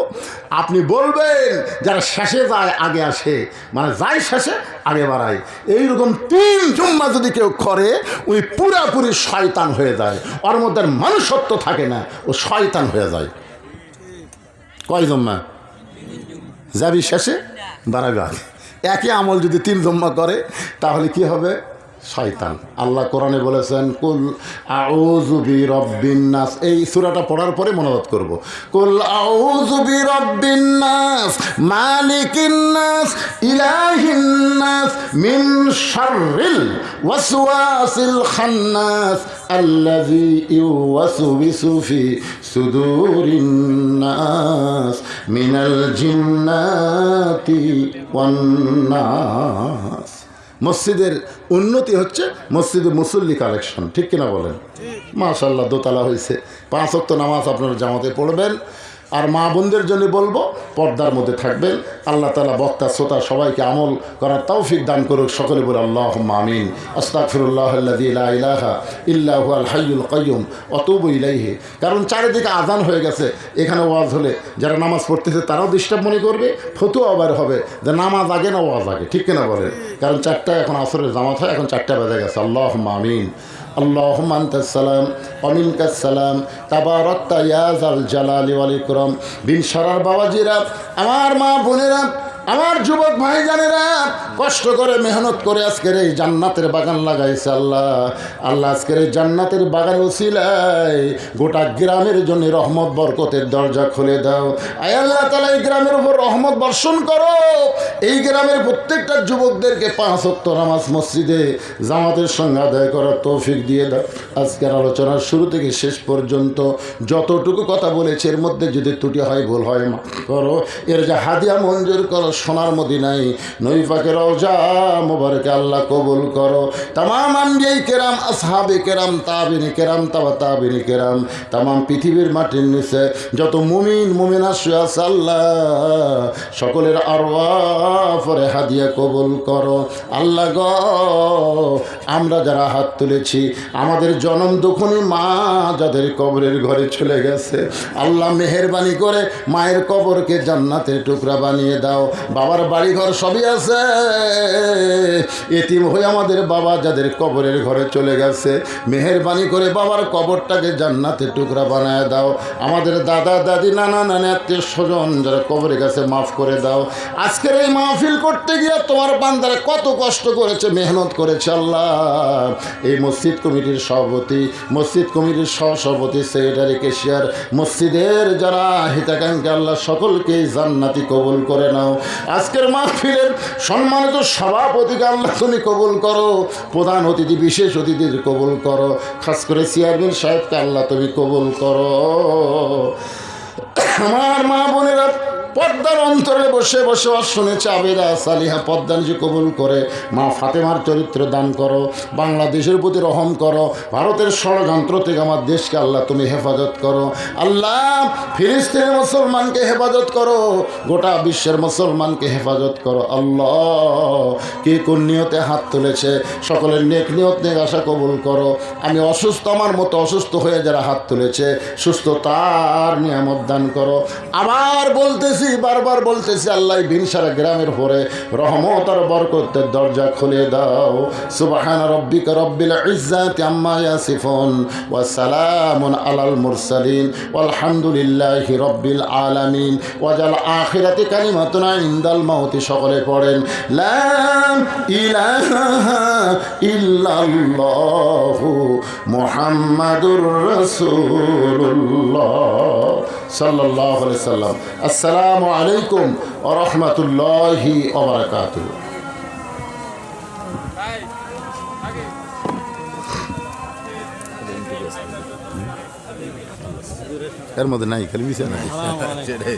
আপনি বলবেন যারা শেষে যায় আগে আসে, মানে যায় শেষে আগে বাড়ায়, এইরকম 3 জুম্মা যদি কেউ করে, উনি পুরাপুরি শয়তান হয়ে যায়। ওর মধ্যে মানুষত্ব থাকে না, ও শয়তান হয়ে যায়। কয় জম্মা যাবি শেষে, বাড়াবি আগে। একই আমল যদি 3 জম্মা করে, তাহলে কি হবে? শয়তান। আল্লাহ কোরআনে বলেছেন, কুল আউযু বিরাব্বিন নাস। এই সূরাটা পড়ার পরে মনোবাদ করব। কুল আউযু বিরাব্বিন নাস মালিকিন নাস ইলাহিন নাস মিন শাররিল ওয়াসওয়াসিল খান্নাস আল্লাযী ইউওয়াসবিসু ফি সুদুরিন নাস মিনাল জিন্নাতি ওয়ান নাস। মসজিদের উন্নতি হচ্ছে মসজিদে মুসল্লি কালেকশন, ঠিক কিনা বলেন? মাশাআল্লাহ, দোতলা হয়েছে। 5 ওয়াক্ত নামাজ আপনারা জামাতে পড়বেন। আর মা বোনদের জন্য বলবো, পর্দার মধ্যে থাকবেন। আল্লাহ তাআলা বক্তা শ্রোতা সবাইকে আমল করার তৌফিক দান করুক। সকলে বলে আল্লাহুম্মা আমিন। আস্তাগফিরুল্লাহাল্লাযী লা ইলাহা ইল্লা হুয়াল হাইয়ুল কাইয়্যুম ওয়া আতুবু ইলাইহি। কারণ চারিদিকে আজান হয়ে গেছে, এখানে ওয়াজ হলে যারা নামাজ পড়তেছে তারাও ডিস্টার্ব মনে করবে, ফতুয়া আবার হবে যে নামাজ আগে না ওয়াজ আগে, ঠিক কিনা বলেন? কারণ 4টায় এখন আসরের জামাত হয়, এখন 4টা বেজে গেছে। আল্লাহুম্মা আমিন। আল্লাহুম্মা আনতাস সালাম ওয়া মিনকাস সালাম তাবারাকতা ইয়া যাল জালালি ওয়াল ইকরাম। বিন সারার বাবাজিরা, আমার মা বোনেরা, আমার যুবক ভাইজানেরা, কষ্ট করে মেহনত করে আজকের এই জান্নাতের বাগান লাগাইছে। আল্লাহ আল্লাহ আজকের এই জান্নাতের বাগান উসিলায় গোটা গ্রামের জন্য রহমত বরকতের দরজা খুলে দাও। আয় আল্লাহ তাআলা, এই গ্রামের উপর রহমত বর্ষণ করো। এই গ্রামের প্রত্যেকটা যুবকদেরকে 5 ওয়াক্ত নামাজ মসজিদে জামাতের সঙ্গে আদায় করার তৌফিক দিয়ে দাও। আজকের আলোচনার শুরু থেকে শেষ পর্যন্ত যতটুকু কথা বলেছে, এর মধ্যে যদি ত্রুটি হয়, ভুল হয়, মাফ করো। এর যে হাদিয়া মঞ্জুর করো, সোনার মদিনায় নবী পাকের রওজা মোবারকে আল্লাহ কবুল করো। তামাম আম্বিয়ায়ে কেরাম, আসহাবে কেরাম, তাবিনী কেরাম, তাবিনী কেরাম, তামাম পৃথিবীর মাটির নিচে যত মুমিন মুমিনা শুয়ে আছে আল্লাহ সকলের আরওয়াহ পরে হাদিয়া কবুল করো। আল্লাহ গো, আমরা যারা হাত তুলেছি, আমাদের জনম দুঃখনী মা যাদের কবরের ঘরে চলে গেছে, আল্লাহ মেহেরবানি করে মায়ের কবরকে জান্নাতের টুকরা বানিয়ে দাও। বাবার বাড়িঘর সবই আছে, এতিম হয়ে আমাদের বাবা যাদের কবরের ঘরে চলে গেছে, মেহেরবানি করে বাবার কবরটাকে জান্নাতের টুকরা বানিয়ে দাও। আমাদের দাদা দাদি নানা নানি আত্মীয় স্বজন যারা কবরের কাছে মাফ করে দাও। আজকের এই মাহফিল করতে গিয়ে তোমার বান্দারা কত কষ্ট করেছে, মেহনত করেছে আল্লাহ। এই মসজিদ কমিটির সভাপতি, মসজিদ কমিটির সহসভাপতি, সেক্রেটারি, কেশিয়ার, মসজিদের যারা হিতাকাঙ্ক্ষী আল্লাহ সকলকে জান্নাতি কবুল করে নাও। আজকের মাহফিলের সম্মানিত সভাপতিকে আল্লাহ তুমি কবুল করো, প্রধান অতিথি বিশেষ অতিথির কবুল করো, খাস করে চেয়ারম্যান সাহেবকে আল্লাহ তুমি কবুল করো। আমার মা বোনেরা পর্দার অন্তরে বসে বসে শুনেছে আবেদা সালিহা পদ্মানজি কবুল করে মা ফাতেমার চরিত্র দান করো, বাংলাদেশের প্রতি রহম করো, ভারতের ষড়যন্ত্র থেকে আমার দেশকে আল্লাহ তুমি হেফাজত করো। আল্লাহ ফিলিস্তিনের মুসলমানকে হেফাজত করো, গোটা বিশ্বের মুসলমানকে হেফাজত করো। আল্লাহ কে কোন নিয়তে হাত তুলেছে সকলের নেক নিয়ত নেক আশা কবুল করো। আমি অসুস্থ, আমার মতো অসুস্থ হয়ে যারা হাত তুলেছে সুস্থতার নিয়ামত দান করো। আবার বলতেছি, বারবার বলতেছি, আল্লাহ বিনসারা গ্রামের পরে রহমত আর বরকতের দরজা খুলে দাও। সুবহানা রাব্বিকা রাব্বিল ইজ্জাতি আম্মা ইয়াসিফুন ওয়া সালামুন আলাল মুরসালিন ওয়ালহামদুলিল্লাহি রাব্বিল আলামিন। ওয়াজাল আখিরাতি কালিমাতুনা ইনদাল মাউতি। সকলে পড়েন লা ইলাহা ইল্লাল্লাহু মুহাম্মাদুর রাসূলুল্লাহ সাল্লাল্লাহু আলাইহি সাল্লাম। আসসালামু আলাইকুম ওয়া রাহমাতুল্লাহি ওয়া বারাকাতুহু। এর মধ্যে নাই, খালি মিশে নাই। সেটাই